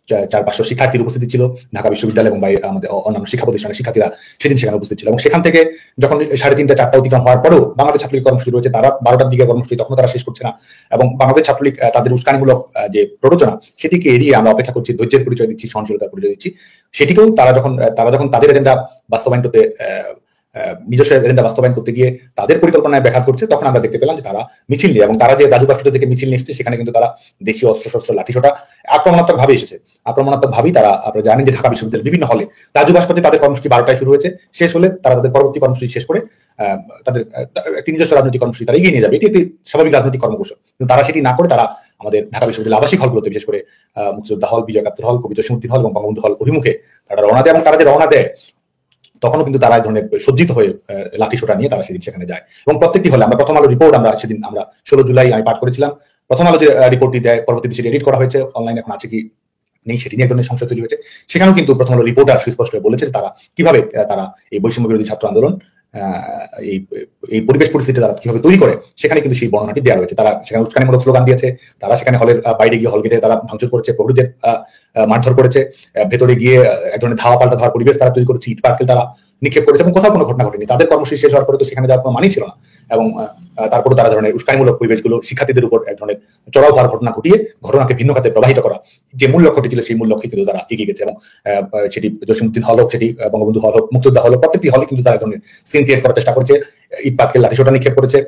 400-500 শিক্ষার্থীর উপস্থিতি ছিল ঢাকা বিশ্ববিদ্যালয় এবং আমাদের অন্যান্য শিক্ষা প্রতিষ্ঠানের শিক্ষার্থীরা সেদিন সেখানে উপস্থিত ছিল। এবং সেখান থেকে যখন 3:30-4টা অতিক্রম হওয়ার পরেও বাংলাদেশ ছাত্রলীগ কর্মসূচি রয়েছে, তারা 12টার দিকে কর্মসূচি তখন তারা শেষ করছে না, এবং বাংলাদেশ ছাত্রলীগ তাদের উস্কানিমূলক যে প্ররোচনা সেটিকে এড়িয়ে আমরা অপেক্ষা করছি, ধৈর্যের পরিচয় দিচ্ছি, সহনশীলতার পরিচয় দিচ্ছি। সেটিকেও তারা যখন তাদের এজেন্ডা বাস্তবায়ন করতে নিজস্ব এজেন্ডা বাস্তবায়ন করতে গিয়ে তাদের পরিকল্পনায় ব্যাঘাত করছে, তখন আমরা দেখতে পেলাম যে তারা মিছিল নিয়ে, এবং তারা যে রাজু ভাস্কর্য থেকে মিছিল নিয়ে এসেছে সেখানে কিন্তু তারা দেশীয় অস্ত্রশস্ত্র লাঠিসোঁটা আক্রমণাত্মক ভাবে এসেছে। আক্রমণাত্মক ভাবেই তারা, আপনারা জানেন যে ঢাকা বিশ্ববিদ্যালয়ের বিভিন্ন হলে রাজু ভাস্কর্যে তাদের কর্মসূচি 12টায় শুরু হয়েছে, শেষ হলে তারা তাদের পরবর্তী কর্মসূচি শেষ করে তাদের একটি নিজস্ব রাজনৈতিক কর্মসূচি তারা এগিয়ে নিয়ে যাবে। এটি একটি স্বাভাবিক রাজনৈতিক কর্মকৌশল, কিন্তু তারা সেটি না করে তারা আমাদের ঢাকা বিশ্ববিদ্যালয়ের আবাসিক হলগুলোতে, বিশেষ করে মুক্তিযোদ্ধা হল, বিজয় একাত্তর হল, কবি জসীমউদ্দিন হল এবং বঙ্গবন্ধু হল অভিমুখে তারা রওনা দেয়। এবং তারা যে রওনা দেয় তখনও কিন্তু তারা এক ধরনের সজ্জিত হয়ে লাঠিসোঁটা নিয়ে তারা সেদিন সেখানে যায়। এবং প্রত্যেকটি হলে আমরা প্রথম আলো রিপোর্ট আমরা সেদিন 16 জুলাই আমি পাঠ করেছিলাম। প্রথম আলো যে রিপোর্টটি দেয়, পরবর্তীতে সেটি এডিট করা হয়েছে, অনলাইনে এখন আছে কি নেই সেটি নিয়ে এক ধরনের সংশয় তৈরি হয়েছে। সেখানেও কিন্তু প্রথম আলো রিপোর্টার সুস্পষ্ট বলেছে তারা কিভাবে তারা এই বৈষম্য বিরোধী ছাত্র আন্দোলন এই পরিবেশ পরিস্থিতি তারা কিভাবে তৈরি করে, সেখানে কিন্তু সেই বর্ণনাটি দেওয়া রয়েছে। তারা সেখানে উস্কানিমূলক স্লোগান দিয়েছে, তারা সেখানে হলের বাইরে গিয়ে হল গেটে তারা ভাঙচুর করেছে, প্রহরীদের মারধর করেছে, ভেতরে গিয়ে এক ধরনের ধাওয়া পাল্টা ধাওয়ার পরিবেশ তারা তৈরি করেছে, ইট পাটকেল তারা নিক্ষেপ করেছে, এবং কোথাও কোনো ঘটনা ঘটেনি। তাদের কর্মসূচি শেষ হওয়ার পরে তো সেখানে যাওয়ার কোনো মানেই ছিল না। এবং তারপরে তারা ধরনের উস্কানিমূলক পরিবেশগুলো শিক্ষার্থীদের উপর এক ধরনের চড়াও হওয়ার ঘটনা ঘটিয়ে ঘটনাকে ভিন্ন খাতে প্রবাহিত করা, যে মূল লক্ষ্যটি ছিল সেই মূল লক্ষ্যে কিন্তু তারা এগিয়ে গেছে। এবং সেটি জসীমউদ্দিন হল হোক, সেটি বঙ্গবন্ধু হল হোক, মুক্তিযোদ্ধা হল হোক, প্রত্যেকটি হলে কিন্তু তারা এক ধরনের সিন ক্রিয়েট করার চেষ্টা করেছে, ইট পাটকেল লাঠিসোঁটা নিক্ষেপ করেছে,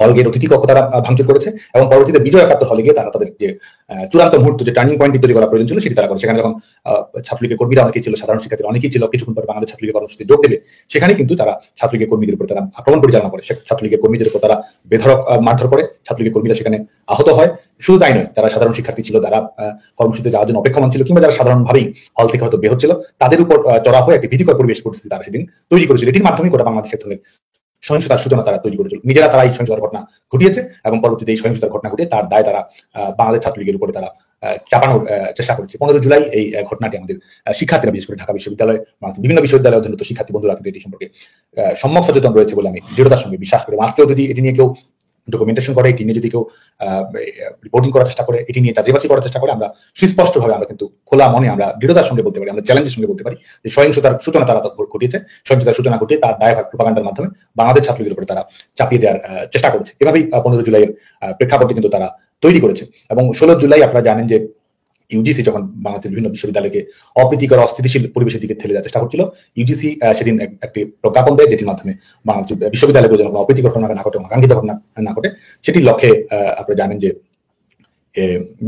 হল গেট অতিথি কক্ষ তারা ভাঙচুর করেছে এবং পরবর্তীতে বিজয় একাত্তর হলে গিয়ে তারা তাদের যে চূড়ান্ত মুহূর্ত যে টার্নিং পয়েন্ট তৈরি করা প্রয়োজন ছিল সেটি তারা করে। সেখানে যখন ছাত্রলীগের কর্মীরা অনেকেই ছিল, সাধারণ শিক্ষার্থীরা অনেকেই ছিল, কিছুক্ষণ পরে বাংলাদেশ ছাত্রলীগের কর্মসূচিতে যোগ দেবে, সেখানে কিন্তু তারা ছাত্রলীগের কর্মীদের উপর তারা আক্রমণ পরিচালনা করে, ছাত্রলীগের কর্মীদের উপর তারা বেধড়ক মারধর করে, ছাত্রলীগের কর্মীরা সেখানে আহত হয়। শুধু তাই নয়, যারা সাধারণ শিক্ষার্থী ছিল, যারা কর্মসূচিতে যাওয়ার জন্য অপেক্ষমান ছিল, কিংবা যারা সাধারণভাবেই হল থেকে হয়তো বের হচ্ছিল, তাদের উপর চড়া হয়ে একটি ভীতিকর পরিবেশ পরিস্থিতি তারা সেদিন তৈরি করেছিল। এটির মাধ্যমে গোটা বাংলাদেশের ধরনের সহিংসতার সূচনা তারা তৈরি করেছিল। নিজেরা তারা এই সহিংসতার ঘটনা ঘটিয়েছে এবং পরবর্তীতে এই সহিংসতার ঘটনা ঘটিয়ে তার দায় তারা বাংলাদেশ ছাত্রলীগের উপরে তারা চাপানোর চেষ্টা করেছে। 15 জুলাই এই ঘটনাটি আমাদের শিক্ষার্থীরা, বিশেষ করে ঢাকা বিশ্ববিদ্যালয়, বিভিন্ন বিশ্ববিদ্যালয়ে অধ্যয়নরত শিক্ষার্থী বন্ধুরা কিন্তু এটি সম্পর্কে সম্যক সচেতন রয়েছে বলে আমি দৃঢ়তার সঙ্গে বিশ্বাস করি। আজকেও যদি এটি নিয়ে কেউ ডকুমেন্টেশন করে, এটি নিয়ে যদি কেউ রিপোর্টিং করার চেষ্টা করে, এটি নিয়ে যাচাই করার চেষ্টা করে, আমরা সুস্পষ্টভাবে আমরা কিন্তু খোলা মনে আমরা দৃঢ়তার সঙ্গে বলতে পারি, আমরা চ্যালেঞ্জের সঙ্গে বলতে পারি যে সহিংসতার সূচনা তারা ঘটিয়েছে। সহিংসতার সূচনা ঘটিয়ে তার দায়ভার প্রোপাগান্ডার মাধ্যমে বাংলাদেশ ছাত্রলীগের উপরে তারা চাপিয়ে দেওয়ার চেষ্টা করেছে। এভাবেই 15 জুলাইয়ের প্রেক্ষাপটে কিন্তু তারা তৈরি করেছে। এবং 16 জুলাই আপনারা জানেন যে ইউজিসি যখন বাংলাদেশের বিভিন্ন বিশ্ববিদ্যালয়কে অপ্রীতিকর অস্থিতিশীল পরিবেশের দিকে ঠেলে যাওয়ার চেষ্টা করছিল, ইউজিসি সেদিন একটি প্রজ্ঞাপন দেয়, যেটির মাধ্যমে বাংলাদেশ বিশ্ববিদ্যালয়গুলো যেন অপ্রীতিকর ঘটনা না ঘটে, আকাঙ্ক্ষিত ঘটনা না ঘটে, সেটির লক্ষ্যে আপনারা জানেন যে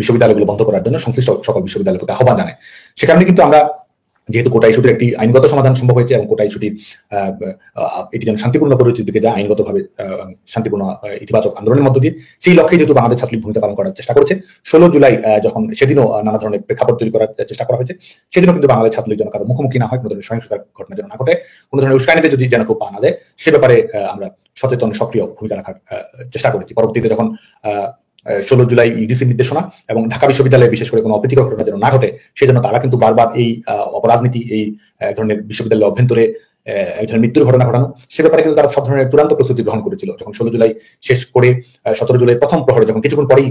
বিশ্ববিদ্যালয়গুলো বন্ধ করার জন্য সংশ্লিষ্ট সকল বিশ্ববিদ্যালয়ের প্রতি আহ্বান জানায়। সেখানে কিন্তু আমরা, যেহেতু কোটা ইস্যুটির একটি আইনগত সমাধান সম্ভব হয়েছে এবং কোটা ইস্যুটির এটি যেন শান্তিপূর্ণ পরিস্থিতির দিকে যায়, আইনগতভাবে শান্তিপূর্ণ ইতিবাচক আন্দোলনের মধ্য দিয়ে, সেই লক্ষ্যে যেহেতু বাংলাদেশ ছাত্রলীগ ভূমিকা পালন করার চেষ্টা করেছে, 16 জুলাই যখন সেদিনও নানা ধরনের প্রেক্ষাপট তৈরি করার চেষ্টা করা হয়েছে, সেদিনও কিন্তু বাংলাদেশ ছাত্রলীগ যেন কারো মুখোমুখি না হয়, কোনো ধরনের সহিংসতার ঘটনা যেন না ঘটে, কোনো ধরনের উস্কানিতে যদি যেন কেউ পা না দেয়, সে ব্যাপারে আমরা সচেতন সক্রিয় ভূমিকা রাখার চেষ্টা করেছি। পরবর্তীতে যখন 16 জুলাই ইউজিসির নির্দেশনা এবং ঢাকা বিশ্ববিদ্যালয়ে বিশেষ করে কোনো অপ্রীতিকর ঘটনা যেন না ঘটে, সেজন্য তারা কিন্তু বারবার এই অপরাজনীতি, এই ধরনের বিশ্ববিদ্যালয়ের অভ্যন্তরে এক ধরনের মৃত্যুর ঘটনা ঘটানো, সে ব্যাপারে কিন্তু তারা সব ধরনের চূড়ান্ত প্রস্তুতি গ্রহণ করেছিল। যখন 16 জুলাই শেষ করে 17 জুলাই প্রথম প্রহরে, যখন কিছুক্ষণ পরেই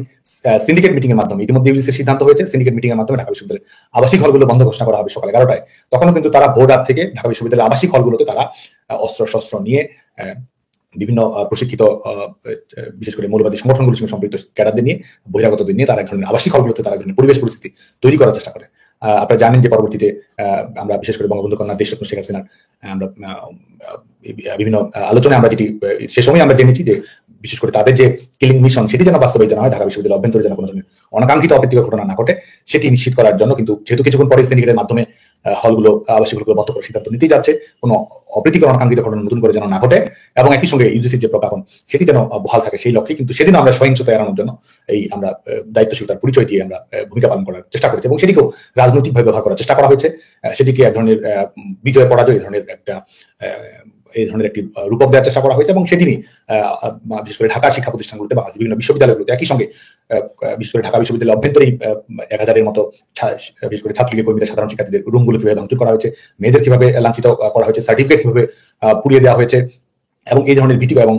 সিন্ডিকেট মিটিং এর মাধ্যমে, ইতিমধ্যে ইউজিসির সিদ্ধান্ত হয়েছে সিন্ডিকেট মিটিং এর মাধ্যমে ঢাকা বিশ্ববিদ্যালয়ের আবাসিক হলগুলো বন্ধ ঘোষণা করা হবে সকাল 11টায়, তখনও কিন্তু তারা ভোর রাত থেকে ঢাকা বিশ্ববিদ্যালয়ের আবাসিক হলগুলোতে তারা অস্ত্র শস্ত্র নিয়ে বিভিন্ন প্রশিক্ষিত বিশেষ করে মৌলবাদী সংগঠনগুলোর সঙ্গে সম্পৃক্ত ক্যাডারদের নিয়ে, বহিরাগতদের নিয়ে তারা এক ধরনের আবাসিক হলগুলোতে তারা এক ধরনের পরিবেশ পরিস্থিতি তৈরি করার চেষ্টা করে। আপনারা জানেন যে পরবর্তীতে আমরা বিশেষ করে বঙ্গবন্ধু কন্যা দেশরত্ন শেখ হাসিনার আমরা বিভিন্ন আলোচনায় আমরা যেটি সে সময় আমরা জেনেছি যে বিশেষ করে তাদের যে কিলিং মিশন, সেটি যেন বাস্তবায়িত না হয়, ঢাকা বিশ্ববিদ্যালয়ের অভ্যন্তরে যেন কোনো ধরনের অনাকাঙ্ক্ষিত অপ্রীতিকর ঘটনা না ঘটে, সেটি নিশ্চিত করার জন্য কিন্তু যেহেতু কিছুক্ষণ পরে সিন্ডিকেটের মাধ্যমে হলগুলো, আবাসিক হলগুলো বন্ধ করার সিদ্ধান্ত নিতেই যাচ্ছে, কোনো অপ্রীতিকর অনাকাঙ্ক্ষিত ঘটনা নতুন করে যেন না ঘটে এবং একই সঙ্গে ইউজিসির যে প্রজ্ঞাপন সেটি যেন বহাল থাকে, সেই লক্ষ্যে কিন্তু সেদিন আমরা সহিংসতা এড়ানোর জন্য এই আমরা দায়িত্বশীলতার পরিচয় দিয়ে আমরা ভূমিকা পালন করার চেষ্টা করেছি এবং সেটিকেও রাজনৈতিকভাবে ব্যবহার করার চেষ্টা করা হয়েছে। সেটিকে এক ধরনের বিজয় পরাজয়, এই ধরনের একটি রূপক দেওয়ার চেষ্টা করা হয়েছে এবং সেদিনই বিশেষ করে ঢাকা শিক্ষা প্রতিষ্ঠানগুলোতে বা বিভিন্ন বিশ্ববিদ্যালয়গুলোতে একই সঙ্গে বিশেষ করে ঢাকা বিশ্ববিদ্যালয়ের অভ্যন্তরেই 1000-এর মতো বিশেষ করে ছাত্রলীগের কর্মীদের, সাধারণ শিক্ষার্থীদের রুমগুলো কিভাবে ভাঙচুর করা হয়েছে, মেয়েদের কিভাবে লাঞ্ছিত করা হয়েছে, সার্টিফিকেট কিভাবে পুড়িয়ে দেওয়া হয়েছে এবং এই ধরনের ভীতি এবং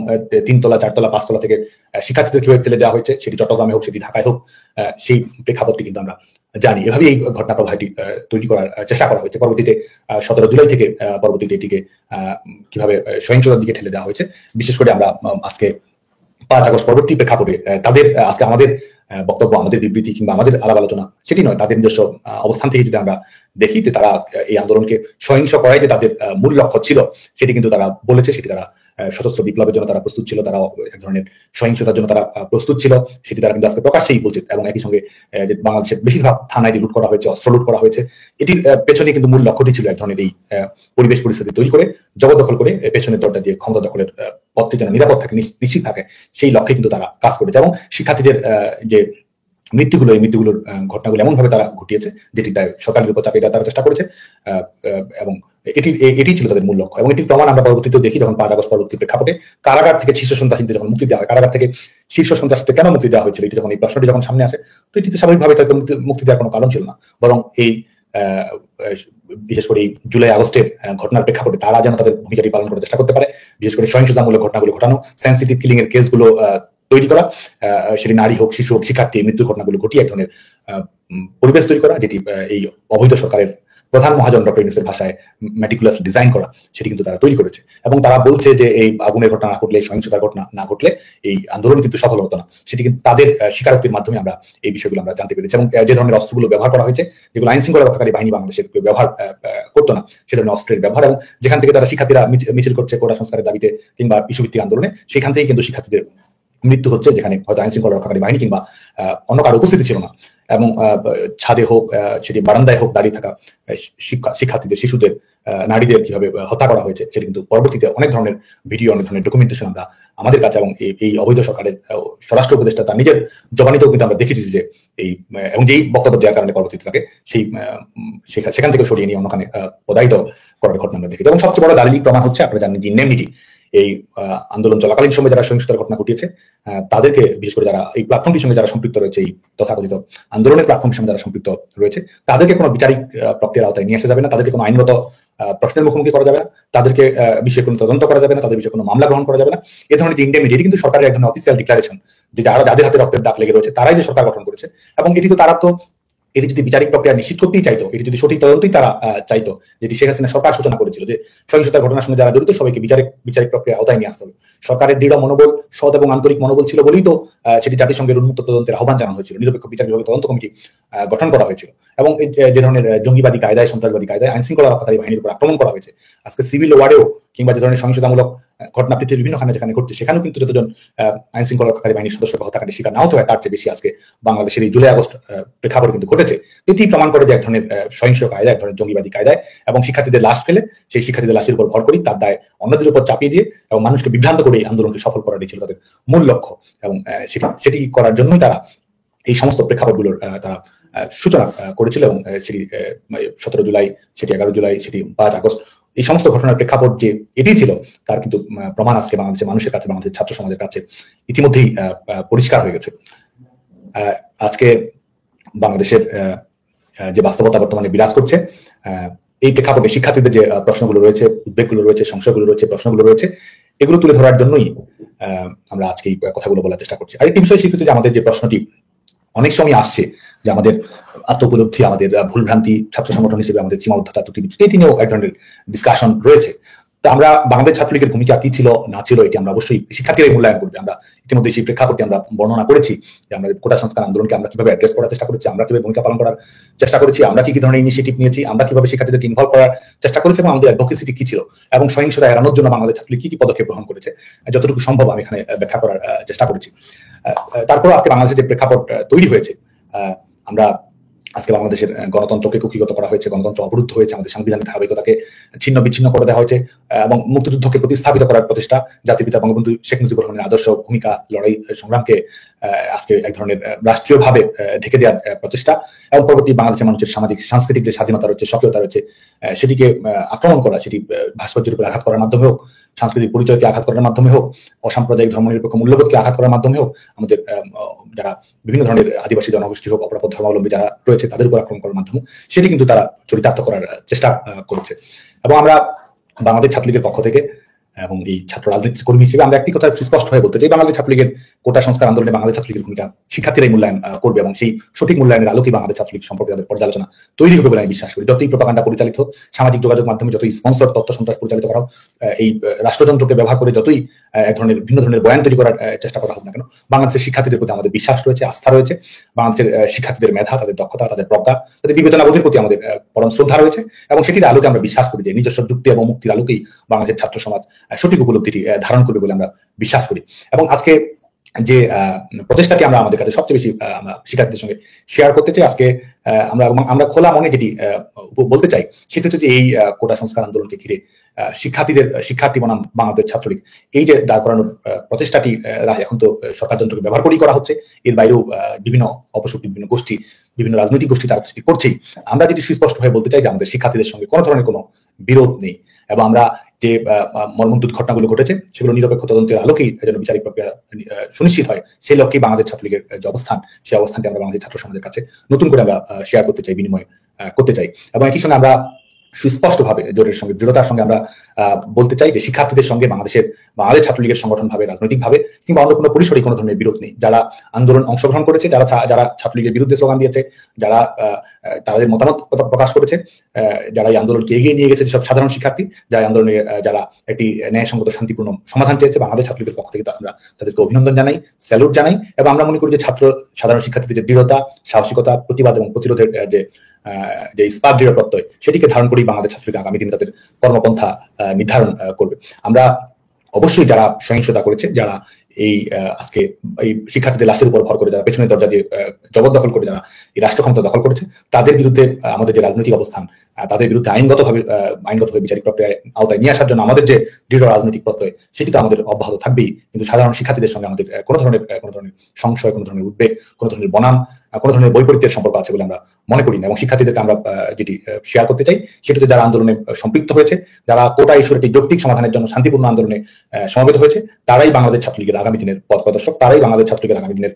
3 তলা 4 তলা 5 তলা থেকে শিক্ষার্থীদের কিভাবে ফেলে দেওয়া হয়েছে, সেটি চট্টগ্রামে হোক, সেটি ঢাকায় হোক, সেই প্রেক্ষাপটটি কিন্তু আমরা জানি। এভাবে এই ঘটনা প্রবাহটি তৈরি করার চেষ্টা করা হয়েছে। পরবর্তীতে 17 জুলাই থেকে পরবর্তীতে এটিকে কিভাবে সহিংসতার দিকে ঠেলে দেওয়া হয়েছে, বিশেষ করে আমরা আজকে 5 আগস্ট পরবর্তী প্রেক্ষাপটে তাদের আজকে আমাদের বক্তব্য, আমাদের বিবৃতি কিংবা আমাদের আলাপ আলোচনা সেটি নয়, তাদের নিজস্ব অবস্থান থেকে যদি আমরা দেখি যে তারা এই আন্দোলনকে সহিংস করাই যে তাদের মূল লক্ষ্য ছিল, সেটি কিন্তু তারা বলেছে, সেটি তারা সশস্ত্র বিপ্লবের জন্য তারা প্রস্তুত ছিল, তারা এক ধরনের সহিংসতার জন্য তারা প্রস্তুত ছিল, সেটি তারা কিন্তু আজকে প্রকাশ্যেই বলছে। এবং একই সঙ্গে যে বাংলাদেশের বেশিরভাগ থানায় যে লুট করা হয়েছে, অস্ত্র লুট করা হয়েছে, এটির পেছনে কিন্তু মূল লক্ষ্যটি ছিল এক ধরনের এই পরিবেশ পরিস্থিতি তৈরি করে জবরদখল করে পেছনের দরজা দিয়ে ক্ষমতা দখলের পথটি যেন নিরাপদ থাকে, নিশ্চিত থাকে, সেই লক্ষ্যে কিন্তু তারা কাজ করেছে। এবং শিক্ষার্থীদের যে মৃত্যুগুলো, এই মৃত্যুগুলোর ঘটনাগুলো এমন ভাবে তারা ঘটিয়েছে যেটি সরকারের উপর চাপিয়ে দেওয়ার তারা চেষ্টা করেছে এবং এটি ছিল তাদের মূল লক্ষ্য। এবং এটির প্রমাণ আমরা পরবর্তীতে দেখি যখন 5 আগস্ট পরবর্তী প্রেক্ষাপটে কারাগার থেকে শীর্ষ সন্ত্রাসীদের যখন মুক্তি দেওয়া হয়, কারাগার থেকে শীর্ষ সন্ত্রাসীদের কেন মুক্তি দেওয়া হয়েছিল, এটি যখন এই প্রশ্নটি যখন সামনে আসে, তো এটিতে স্বাভাবিকভাবে তাদের মুক্তি দেওয়ার কোনো কারণ ছিল না, বরং এই বিশেষ করে এই জুলাই আগস্টের ঘটনার প্রেক্ষাপটে তারা যেন তাদের ভূমিকাটি পালন করার চেষ্টা করতে পারে, বিশেষ করে সহিংসতামূলক ঘটনাগুলো ঘটানো, সেন্সিটিভ কিলিং এর কেসগুলো তৈরি করা, সেটি নারী হোক, শিশু হোক, শিক্ষার্থী মৃত্যুর ঘটনাগুলো ঘটিয়ে এক ধরনের পরিবেশ তৈরি করা, যেটি এই অবৈধ সরকারের প্রধান মহাজন ডক্টর ইউনূসের ভাষায় মেটিকুলাস ডিজাইন করা, সেটি কিন্তু তারা তৈরি করেছে। এবং তারা বলছে যে এই আগুনের ঘটনা না ঘটলে, সহিংসতার ঘটনা না ঘটলে এই আন্দোলন কিন্তু সফল হতো না, সেটি কিন্তু তাদের স্বীকারোক্তির মাধ্যমে আমরা এই বিষয়গুলো আমরা জানতে পেরেছি। এবং যে ধরনের অস্ত্রগুলো ব্যবহার করা হয়েছে, যেগুলো আইন শৃঙ্খলা রক্ষাকারী বাহিনী বাংলাদেশের ব্যবহার করতো না, সে ধরনের অস্ত্রের ব্যবহার, এবং যেখান থেকে তারা শিক্ষার্থীরা মিছিল করছে কোটা সংস্কারের দাবিতে কিংবা ইস্যুভিত্তিক আন্দোলনে, সেখান থেকেই কিন্তু শিক্ষার্থীদের মৃত্যু হচ্ছে, যেখানে হয়তো আইন শৃঙ্খলা রক্ষাকারী বাহিনী কিংবা অন্য কারো উপস্থিতি ছিল না, এবং ছাদে হোক, সেটি বারান্দায় হোক, দাঁড়িয়ে থাকা শিক্ষার্থীদের, শিশুদের, নারীদের কিভাবে হত্যা করা হয়েছে, সেটি কিন্তু পরবর্তীতে অনেক ধরনের ভিডিও, অনেক ধরনের ডকুমেন্টেশন আমরা আমাদের কাছে, এবং এই অবৈধ সরকারের স্বরাষ্ট্র উপদেষ্টা তার নিজের জবানিতেও কিন্তু আমরা দেখেছি যে এই, এবং যেই বক্তব্য দেওয়ার কারণে পরবর্তীতে তাকে সেই সেখান থেকে সরিয়ে নিয়ে অন্যখানে পদায়িত করার ঘটনা আমরা দেখেছি। এবং সবচেয়ে বড় দালিলিক প্রমাণ হচ্ছে, আপনারা জানেন যে ইন্ডেমনিটি, এই আন্দোলন চলাকালীন সময় যারা সহিংসতার ঘটনা ঘটিয়েছে তাদেরকে, বিশেষ করে যারা এই প্ল্যাটফর্মটির সঙ্গে যারা সম্পৃক্ত রয়েছে, এই তথাকথিত আন্দোলনের প্ল্যাটফর্মের সঙ্গে যারা সম্পৃক্ত রয়েছে, তাদেরকে কোনো বিচারিক প্রক্রিয়ার আওতায় নিয়ে আসা যাবে না, তাদেরকে কোনো আইনগত প্রশ্নের মুখোমুখি করা যাবে না, তাদেরকে বিষয়ে কোনো তদন্ত করা যাবে না, তাদের বিষয়ে কোনো মামলা গ্রহণ করা যাবে না। এ ধরনের যে ইন্ডেমনিটি, এটি কিন্তু সরকারের এক ধরনের অফিসিয়াল ডিক্লারেশন, যে যাদের হাতে রক্তের দাগ লেগে রয়েছে তারাই যে সরকার গঠন করেছে, এবং এটি তো তারা তো এটি যদি বিচারিক প্রক্রিয়া নিশ্চিত করতেই চাইতো, এটি যদি সঠিক তদন্তই তারা চাইতো, যেটি শেখ হাসিনা সরকার সূচনা করেছিল, যে সহিংসতার ঘটনার সঙ্গে যারা জড়িত সবাইকে বিচারিক প্রক্রিয়া আওতায় নিয়ে আসতে হবে। সরকারের দৃঢ় মনোবল, সৎ এবং আন্তরিক মনোবল ছিল বলেই তো সেটি জাতিসংঘের উন্মুক্ত তদন্তের আহ্বান জানানো হয়েছিল, নিরপেক্ষ বিচার বিভাগের তদন্ত কমিটি গঠন করা হয়েছিল, এবং যে ধরনের জঙ্গিবাদী কায়দায়, সন্ত্রাসবাদী কায়দায় আইন শৃঙ্খলা রক্ষাকারী বাহিনীর উপর আক্রমণ করা হয়েছে, আজকে সিভিল ওয়ার্ডেও কিংবা যে ধরনের সহিংসতামূলক ঘটনা পৃথিবীর বিভিন্নখানে যেখানে ঘটছে, সেখানেও কিন্তু যতজন আইন শৃঙ্খলা রক্ষাকারী বাহিনীর সদস্যকে হত্যাকাণ্ডের শিকার না হতে হয়, তার চেয়ে বেশি আজকে বাংলাদেশের এই জুলাই আগস্ট প্রেক্ষাপটে কিন্তু ঘটেছে। এটি প্রমাণ করে যে এক ধরনের সহিংস কায়দায়, এক ধরনের জঙ্গিবাদী কায়দায়, এবং শিক্ষার্থীদের লাশ ফেলে সেই শিক্ষার্থীদের লাশের উপর ভর করি, তার দায় অন্যদের উপর চাপিয়ে দিয়ে এবং মানুষকে বিভ্রান্ত করে এই আন্দোলনকে সফল করাটাই ছিল তাদের মূল লক্ষ্য। এবং সেটি করার জন্যই তারা এই সমস্ত প্রেক্ষাপটগুলোর তারা সূচনা করেছিল, এবং সেটি 17 জুলাই, সেটি 11 জুলাই, সেটি 5 আগস্ট, এই সমস্ত ঘটনার প্রেক্ষাপট যে এটি ছিল, তার কিন্তু প্রমাণ আজকে বাংলাদেশের মানুষের কাছে, বাংলাদেশের ছাত্র সমাজের কাছে ইতিমধ্যেই পরিষ্কার হয়ে গেছে। আজকে বাংলাদেশের যে বাস্তবতা বর্তমানে বিরাজ করছে, এই প্রেক্ষাপটে শিক্ষার্থীদের যে প্রশ্নগুলো রয়েছে, উদ্বেগগুলো রয়েছে, সংশয়গুলো রয়েছে, প্রশ্নগুলো রয়েছে, এগুলো তুলে ধরার জন্যই আমরা আজকে এই কথাগুলো বলার চেষ্টা করছি। আরেকটি বিষয় শিক্ষিত যে আমাদের যে প্রশ্নটি অনেক সময় আসছে, যে আমাদের আত্মোপলব্ধি, আমাদের ভুলভ্রান্তি, ছাত্র সংগঠন হিসেবে আমাদের সীমাবদ্ধতা, ত্রুটি, এটি নিয়েও এক ধরনের ডিসকাশন রয়েছে। তো আমরা বাংলাদেশ ছাত্রলীগের ভূমিকা কি ছিল না ছিল, এটি আমরা অবশ্যই শিক্ষার্থীরাই মূল্যায়ন করবে। আমরা ইতিমধ্যে সেই প্রেক্ষাপটে আমরা বর্ণনা করেছি যে আমরা কোটা সংস্কার আন্দোলনকে আমরা কিভাবে অ্যাড্রেস করার চেষ্টা করেছি, আমরা কিভাবে ভূমিকা পালন করার চেষ্টা করেছি, আমরা কি ধরনের ইনিশিয়েটিভ নিয়েছি, আমরা কিভাবে শিক্ষার্থীদেরকে ইনভলভ করার চেষ্টা করেছি, এবং আমাদের অ্যাডভোকেসিটি কি ছিল, এবং সহিংসতা এড়ানোর জন্য বাংলাদেশ ছাত্রলীগ কি পদক্ষেপ গ্রহণ করেছে, যতটুকু সম্ভব আমি এখানে ব্যাখ্যা করার চেষ্টা করেছি। তারপর আজকে বাংলাদেশের যে প্রেক্ষাপট তৈরি হয়েছে, আমরা আজকে বাংলাদেশের গণতন্ত্রকে কুক্ষিগত করা হয়েছে, গণতন্ত্র অবরুদ্ধ হয়েছে, আমাদের সাংবিধানিক ধারাবাহিকতাকে ছিন্ন বিচ্ছিন্ন করে দেওয়া হয়েছে, এবং মুক্তিযুদ্ধকে প্রতিস্থাপিত করার প্রচেষ্টা, জাতির পিতা বঙ্গবন্ধু শেখ মুজিবুর রহমানের আদর্শ, ভূমিকা, লড়াই, সংগ্রামকে আজকে এক ধরনের রাষ্ট্রীয়ভাবে ঢেকে দেওয়ার প্রচেষ্টা, এবং পরবর্তী বাংলাদেশের মানুষের সামাজিক সাংস্কৃতিক যে স্বাধীনতা রয়েছে, স্বকীয়তা রয়েছে, সেটিকে আক্রমণ করা, সেটি ভাস্কর্যের উপর আঘাত করার মাধ্যমে হোক, সাংস্কৃতিক পরিচয়কে আঘাত করার মাধ্যমে হোক, অসাম্প্রদায়িক ধর্মনিরপেক্ষ মূল্যবোধকে আঘাত করার মাধ্যমে হোক, আমাদের যারা বিভিন্ন ধরনের আদিবাসী জনগোষ্ঠী হোক, অপরাপর ধর্মাবলম্বী যারা রয়েছে, তাদের উপর আক্রমণ করার মাধ্যমে সেটি কিন্তু তারা চরিতার্থ করার চেষ্টা করেছে। এবং আমরা বাংলাদেশ ছাত্রলীগের পক্ষ থেকে এবং এই ছাত্র রাজনীতির কর্মী হিসেবে আমরা একটি কথা সুস্পষ্ট হয়ে বলতে চাই, বাংলাদেশ ছাত্রলীগের কোটা সংস্কার আন্দোলনে বাংলাদেশ ছাত্রলীগের ভূমিকা শিক্ষার্থীরাই মূল্যায়ন করবে, এবং সেই সঠিক মূল্যায়নের আলোকে বাংলাদেশ ছাত্রলীগ সম্পর্কে তাদের পর্যালোচনা তৈরি হবে বলে আমি বিশ্বাস করি। যতই প্রোপাগান্ডা পরিচালিত, সামাজিক যোগাযোগ মাধ্যমে যতই স্পন্সর তথ্য সন্ত্রাস পরিচালিত করা, এই রাষ্ট্রযন্ত্রকে ব্যবহার করে যতই এক ধরনের ভিন্ন ধরনের বয়ান তৈরি করার চেষ্টা করা হোক না কেন, বাংলাদেশের শিক্ষার্থীদের প্রতি আমাদের বিশ্বাস রয়েছে, আস্থা রয়েছে, বাংলাদেশের শিক্ষার্থীদের মেধা, তাদের দক্ষতা, তাদের প্রজ্ঞা, তাদের বিবেচনা বোধের প্রতি আমাদের পরম শ্রদ্ধা রয়েছে, এবং সেটির আলোকে আমরা বিশ্বাস করি যে নিজস্ব যুক্তি এবং মুক্তির আলোকেই বাংলাদেশের ছাত্র সমাজ সঠিক উপলব্ধিটি ধারণ করবে বলে আমরা বিশ্বাস করি। এবং আজকে যে প্রচেষ্টাটি আমরা আমাদের কাছে সবচেয়ে বেশি আমরা শিক্ষার্থীদের সঙ্গে শেয়ার করতে চাই, আজকে আমরা খোলা মনে যেটি বলতে চাই, সেটা হচ্ছে যে এই কোটা সংস্কার আন্দোলনকে ঘিরে শিক্ষার্থী বনাম বাংলাদেশ ছাত্রলীগ এই যে দাঁড় করানোর প্রচেষ্টাটি এখন তো সরকার যন্ত্রকে ব্যবহার করেই করা হচ্ছে, এর বাইরেও বিভিন্ন অপশক্তি, বিভিন্ন গোষ্ঠী, বিভিন্ন রাজনৈতিক গোষ্ঠী তারা সেটি করছেই। আমরা যেটি সুস্পষ্ট হয়ে বলতে চাই যে আমাদের শিক্ষার্থীদের সঙ্গে কোনো ধরনের কোনো বিরোধ নেই, এবং আমরা যে মর্মন্তুদ ঘটনাগুলো ঘটেছে সেগুলো নিরপেক্ষ তদন্তের আলোকেই যেন বিচারিক প্রক্রিয়া সুনিশ্চিত হয়, সেই লক্ষ্যেই বাংলাদেশ ছাত্রলীগের যে অবস্থান, সেই অবস্থানটি আমরা বাংলাদেশ ছাত্র সমাজের কাছে নতুন করে আমরা শেয়ার করতে চাই, বিনিময় করতে চাই। এবং একই সঙ্গে আমরা সুস্পষ্টভাবে জোরের সঙ্গে দৃঢ়তার সঙ্গে আমরা বলতে চাই যে শিক্ষার্থীদের সঙ্গে বাংলাদেশ ছাত্রলীগের সংগঠন ভাবে, রাজনৈতিক ভাবে কিংবা অন্য কোনো পরিসরে কোনো ধরনের বিরোধ নেই। যারা আন্দোলন অংশগ্রহণ করেছে, যারা ছাত্রলীগের বিরুদ্ধে স্লোগান দিয়েছে, যারা তাদের মতামত প্রকাশ করেছে, যারা এই আন্দোলনকে এগিয়ে নিয়ে গেছে, যেসব সাধারণ শিক্ষার্থী যারা আন্দোলনে যারা একটি ন্যায়সঙ্গত শান্তিপূর্ণ সমাধান চেয়েছে, বাংলাদেশ ছাত্রলীগের পক্ষ থেকে আমরা তাদেরকে অভিনন্দন জানাই, স্যালুট জানাই। এবং আমরা মনে করি যে সাধারণ শিক্ষার্থীদের যে দৃঢ়তা, সাহসিকতা, প্রতিবাদ এবং প্রতিরোধের যে ইস্পাত দৃঢ় প্রত্যয়, সেটিকে ধারণ করেই বাংলাদেশ ছাত্রলীগ আগামী দিনে তাদের কর্মপন্থা নির্ধারণ করবে। আমরা অবশ্যই যারা সহিংসতা করেছে, যারা এই আজকে এই শিক্ষার্থীদের লাশের উপর ভর করে যারা পেছনের দরজা দিয়ে জবরদখল করে যারা এই রাষ্ট্র ক্ষমতা দখল করেছে, তাদের বিরুদ্ধে আমাদের যে রাজনৈতিক অবস্থান, তাদের বিরুদ্ধে আইনগতভাবে বিচারিক প্রক্রিয়ায় আওতায় নিয়ে আসার জন্য আমাদের যে দৃঢ় রাজনৈতিক প্রত্যয়, সেটি তো আমাদের অব্যাহত থাকবেই। কিন্তু সাধারণ শিক্ষার্থীদের সঙ্গে আমাদের কোনো ধরনের সংশয়, কোনো ধরনের উদ্বেগ, কোনো ধরনের বনাম, কোনো ধরনের বৈপরীত্যের সম্পর্ক আছে বলে আমরা মনে করি না। এবং শিক্ষার্থীদেরকে আমরা যেটি শেয়ার করতে চাই, সেটিতে যারা আন্দোলনে সম্পৃক্ত হয়েছে, যারা কোটা ইস্যুর একটি যৌক্তিক সমাধানের জন্য শান্তিপূর্ণ আন্দোলনে সমবেত হয়েছে, তারাই বাংলাদেশ ছাত্রলীগের আগামী দিনের পথ প্রদর্শক, তারাই বাংলাদেশ ছাত্রলীগের আগামী দিনের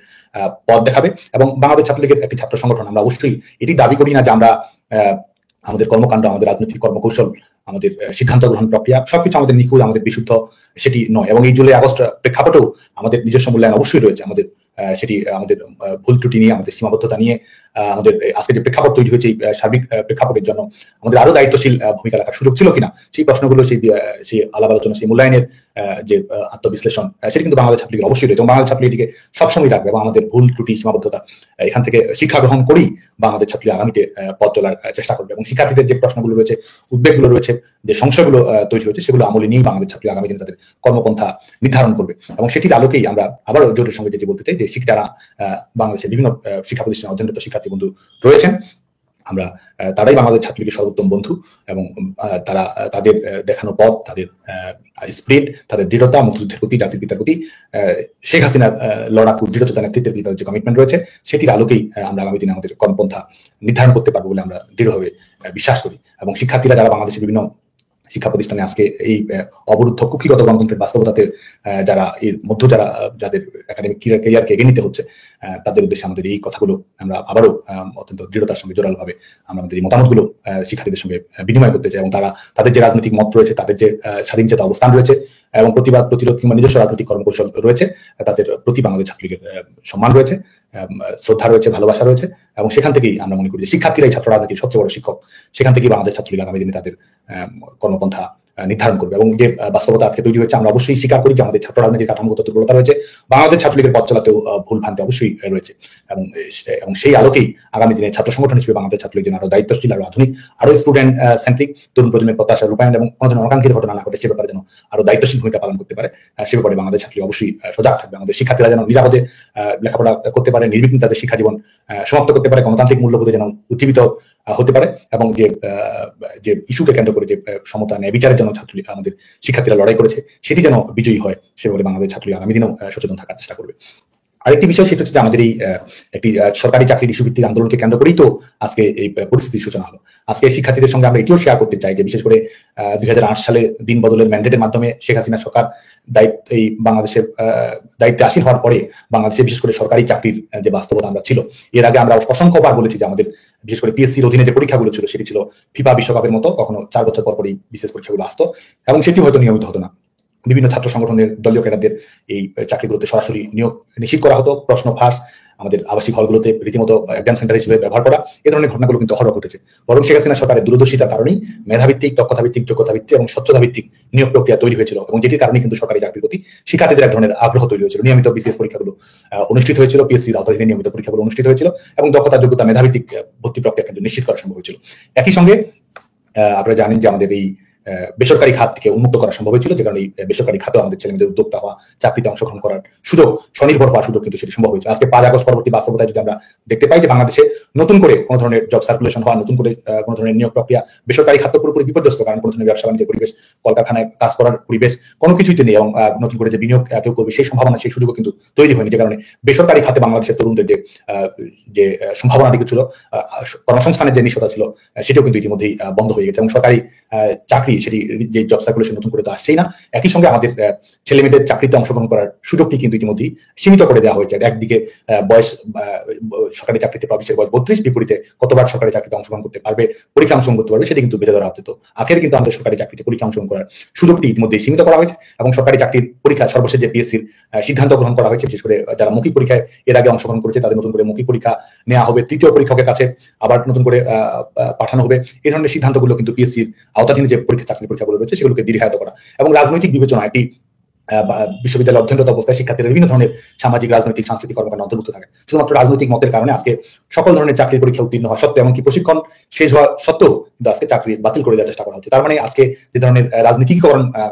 পথ দেখাবে। এবং বাংলাদেশ ছাত্রলীগের একটি ছাত্র সংগঠন, আমরা অবশ্যই এটি দাবি করি না যে আমরা আমাদের কর্মকাণ্ড, আমাদের রাজনৈতিক কর্মকৌশল, আমাদের সিদ্ধান্ত গ্রহণ প্রক্রিয়া সবকিছু আমাদের নিখুঁত, আমাদের বিশুদ্ধ, সেটি নয়। এবং এই জুলাই আগস্ট প্রেক্ষাপটেও আমাদের নিজস্ব মূল্যায়ন অবশ্যই রয়েছে। আমাদের সেটি আমাদের ভুল ত্রুটি নিয়ে, আমাদের সীমাবদ্ধতা নিয়ে, আমাদের আজকে যে প্রেক্ষাপট তৈরি হয়েছে এই সার্বিক প্রেক্ষাপটের জন্য আমাদের আরো দায়িত্বশীল ভূমিকা রাখার সুযোগ ছিল কিনা, সেই প্রশ্নগুলো, সেই আলাপ আলোচনা, সেই মূল্যায়নের যে আত্মবিশ্লেষণ, সেটি কিন্তু বাংলাদেশ ছাত্রলীগের অবশ্যই রয়েছে। এবং বাংলাদেশ ছাত্রলীগ এটিকে সবসময় রাখবে। এবং আমাদের ভুল ত্রুটি, সীমাবদ্ধতা এখান থেকে শিক্ষা গ্রহণ করেই বাংলাদেশ ছাত্রলীগ আগামীতে পথ চলার চেষ্টা করবে। এবং শিক্ষার্থীদের যে প্রশ্নগুলো রয়েছে, উদ্বেগগুলো রয়েছে, যে সংশয়গুলো তৈরি হয়েছে, সেগুলো আমলে নিয়েই বাংলাদেশ ছাত্রলীগ আগামী দিনে তাদের কর্মপন্থা নির্ধারণ করবে। এবং সেটির আলোকেই আমরা আবারও জোরের সঙ্গে যেটি বলতে চাই, যে যারা বাংলাদেশের বিভিন্ন শিক্ষা প্রতিষ্ঠানে অধ্যয়নরত শিক্ষার্থী বন্ধু রয়েছেন, আমরা তারাই বাংলাদেশ ছাত্রলীগের সর্বোত্তম বন্ধু। এবং তারা তাদের দেখানো পথ, তাদের স্পিরিট, তাদের দৃঢ়তা, মুক্তিযুদ্ধের প্রতি, জাতির পিতার প্রতি, শেখ হাসিনার লড়াকু দৃঢ়তা নেতৃত্বের প্রতি যে কমিটমেন্ট রয়েছে, সেটির আলোকেই আমরা আগামী দিনে আমাদের কর্মপন্থা নির্ধারণ করতে পারবো বলে আমরা দৃঢ়ভাবে বিশ্বাস করি। এবং শিক্ষার্থীরা যারা বাংলাদেশের বিভিন্ন শিক্ষা প্রতিষ্ঠানে আজকে এই অবরুদ্ধ কুক্ষিগত গণতন্ত্রের বাস্তবতাতে যারা এর মধ্যে যাদের একাডেমিক ক্যারিয়ারকে এগিয়ে নিতে হচ্ছে, তাদের উদ্দেশ্যে আমাদের এই কথাগুলো আমরা আবারও অত্যন্ত দৃঢ়তার সঙ্গে জোরালোভাবে আমরা আমাদের এই মতামতগুলো শিক্ষার্থীদের সঙ্গে বিনিময় করতে চাই। এবং তাদের যে রাজনৈতিক মত রয়েছে, তাদের যে স্বাধীন চেতা অবস্থান রয়েছে, এবং প্রতিবাদ, প্রতিরোধ কিংবা নিজস্ব রাজনৈতিক কর্মকৌশল রয়েছে, তাদের প্রতি বাংলাদেশ ছাত্রলীগের সম্মান রয়েছে, শ্রদ্ধা রয়েছে, ভালোবাসা রয়েছে। এবং সেখান থেকেই আমরা মনে করি যে শিক্ষার্থীরাই ছাত্র রাজনীতির সবচেয়ে বড় শিক্ষক। সেখান থেকেই বাংলাদেশ ছাত্রলীগ আগামী দিনে তাদের কর্মপন্থা নির্ধারণ করবে। এবং যে বাস্তবতা আজকে তৈরি হয়েছে, আমরা অবশ্যই স্বীকার করি যে আমাদের ছাত্র রাজনীতির কাঠামোগত দুর্বলতা রয়েছে, বাংলাদেশ ছাত্রলীগের পথ চলাতেও ভুল ভ্রান্তি অবশ্যই রয়েছে। এবং সেই আলোকেই আগামী দিনে ছাত্র সংগঠন হিসেবে বাংলাদেশ ছাত্রলীগ যেন আরো দায়িত্বশীল, আরো আধুনিক, আরো স্টুডেন্ট সেন্ট্রিক, তরুণ প্রজন্মের প্রত্যাশা রূপায়ণ এবং কোনো ধরনের অনাকাঙ্ক্ষিত ঘটনা না ঘটে, সে ব্যাপারে যেন আরো দায়িত্বশীল ভূমিকা পালন করতে পারে, সে ব্যাপারে বাংলাদেশ ছাত্রলীগ অবশ্যই সজাগ থাকবে। আমাদের শিক্ষার্থীরা যেন নিরাপদে লেখাপড়া করতে পারে, নির্বিঘ্নে তাদের শিক্ষা জীবন সমাপ্ত করতে পারে, গণতান্ত্রিক মূল্যবোধে যেন উজ্জীবিত হতে পারে। এবং যে ইস্যুকে কেন্দ্র করে যে সমতা, ন্যায় বিচারের জন্য ছাত্রলীগ, আমাদের শিক্ষার্থীরা লড়াই করেছে, সেটি যেন বিজয়ী হয়, সেভাবে বাংলাদেশ ছাত্রলীগ আগামী দিনেও সচেতন থাকার চেষ্টা করবে। আরেকটি বিষয় সেটা হচ্ছে যে আমাদের এই একটি সরকারি চাকরির ইস্যু ভিত্তিক আন্দোলনকে কেন্দ্র করেই তো আজকে এই পরিস্থিতির সূচনা হলো। আজকে শিক্ষার্থীদের সঙ্গে আমরা এটিও শেয়ার করতে চাই যে বিশেষ করে 2008 সালে দিন বদলের ম্যান্ডেটের মাধ্যমে শেখ হাসিনা সরকার এই বাংলাদেশের দায়িত্বে আসীন হওয়ার পরে বাংলাদেশে বিশেষ করে সরকারি চাকরির যে বাস্তবতা আমরা ছিল, এর আগে আমরা অসংখ্যবার বলেছি যে আমাদের বিশেষ করে পিএসসির অধীনে যে পরীক্ষাগুলো ছিল, সেটি ছিল ফিফা বিশ্বকাপের মতো, কখনো 4 বছর পর পরই বিশেষ পরীক্ষাগুলো আসতো এবং সেটি হয়তো নিয়মিত হতো না। বিভিন্ন ছাত্র সংগঠনের দলীয় ক্যাডারদের এই চাকরিগুলোতে সরাসরি নিয়োগ নিশ্চিত করা হতো, প্রশ্ন ফাঁস, আমাদের আবাসিক হলগুলোতে রীতিমতো এক্সাম সেন্টার হিসেবে ব্যবহার করা, এই ধরনের ঘটনাগুলো কিন্তু অহরহ ঘটেছে। বরং শেখ হাসিনা সরকারের দূরদর্শিতার কারণেই মেধাভিত্তিক, দক্ষতাভিত্তিক, যোগ্যতাভিত্তিক এবং স্বচ্ছতাভিত্তিক নিয়োগ প্রক্রিয়া তৈরি হয়েছিল এবং যেটির কারণে কিন্তু সরকারি চাকরির প্রতি শিক্ষার্থীদের এক ধরনের আগ্রহ তৈরি হয়েছিল। নিয়মিত বিসিএস পরীক্ষাগুলো অনুষ্ঠিত হয়েছিল, পিএসসির আওতাধীনে নিয়মিত পরীক্ষাগুলো অনুষ্ঠিত হয়েছিল এবং দক্ষতা, যোগ্যতা, মেধাভিত্তিক ভর্তি প্রক্রিয়া কিন্তু নিশ্চিত করা সম্ভব হয়েছিল। একই সঙ্গে আপনারা জানেন যে আমাদের এই বেসরকারি খাতকে উন্মুক্ত করা সম্ভব হয়েছিল, যে কারণে বেসরকারি খাতে আমাদের ছেলেমেয়েদের উদ্যোক্তা হওয়া, চাকরিতে অংশগ্রহণ করার সুযোগ, স্বনির্ভর হওয়ার সুযোগ কিন্তু সেটি সম্ভব হয়েছে। আজকে 5 আগস্ট পরবর্তী বাস্তবতায় যদি আমরা দেখতে পাই যে বাংলাদেশে নতুন করে কোনো ধরনের জব সার্কুলেশন হওয়া, নতুন করে কোনো ধরনের নিয়োগ প্রক্রিয়া, বেসরকারি খাত পুরোপুরি বিপর্যস্ত, কারণ কোনো ধরনের ব্যবসা বাণিজ্যের পরিবেশ, কলকারখানায় কাজ করার পরিবেশ কোনো কিছুই নেই এবং নতুন করে যে বিনিয়োগ কেউ করবে সেই সম্ভাবনা, সেই সুযোগও কিন্তু তৈরি হয়নি, যে কারণে বেসরকারি খাতে বাংলাদেশের তরুণদের যে সম্ভাবনাটুকু ছিল, কর্মসংস্থানের যে নিশ্চয়তা ছিল, সেটাও কিন্তু ইতিমধ্যেই বন্ধ হয়ে গেছে এবং সরকারি চাকরি সেটি যে জব সার্কুলেশন নতুন করে তো আসছেই না। একই সঙ্গে আমাদের ছেলে মেয়েদের চাকরিতে অংশগ্রহণ করার সুযোগটি কিন্তু ইতিমধ্যেই সীমিত করে দেওয়া হয়েছে। একদিকে বয়স, সরকারি চাকরিতে প্রবেশের বয়স 32, বিপরীতে কতবার সরকারি চাকরিতে অংশগ্রহণ করতে পারবে, পরীক্ষা অংশগ্রহণ করতে পারবে, সেটি কিন্তু বেঁধে ধরা হচ্ছে। তো আখের কিন্তু আমাদের সরকারি চাকরিতে পরীক্ষা অংশগ্রহণ করার সুযোগটি ইতিমধ্যে সীমিত করা হয়েছে এবং সরকারি চাকরির পরীক্ষা সর্বশেষ যে পিএসসির সিদ্ধান্ত গ্রহণ করা হয়েছে, বিশেষ করে যারা মৌখিক পরীক্ষায় এর আগে অংশগ্রহণ করেছে তাদের নতুন করে মৌখিক পরীক্ষা নেওয়া হবে, তৃতীয় পরীক্ষকের কাছে আবার নতুন করে পাঠানো হবে। এই ধরনের সিদ্ধান্তগুলো কিন্তু পিএসসির আওতাধীন যে চাকরির পরীক্ষাগুলো রয়েছে সেগুলোকে দীর্ঘায়িত করা এবং রাজনৈতিক বিবেচনা, একটি বিশ্ববিদ্যালয়ে অধ্যয়নরত অবস্থায় শিক্ষার্থীরা বিভিন্ন ধরনের সামাজিক, রাজনৈতিক, সাংস্কৃতিক কর্মকাণ্ডে অন্তর্ভুক্ত থাকে। শুধুমাত্র রাজনৈতিক মতের কারণে আজকে সকল ধরনের চাকরির পরীক্ষা উত্তীর্ণ হওয়া সত্ত্বেও, এমনকি প্রশিক্ষণ শেষ হওয়া সত্ত্বেও কিন্তু আজকে চাকরি বাতিল করে দেওয়ার চেষ্টা করা হচ্ছে। তার মানে আজকে যে ধরনের রাজনীতিকরণ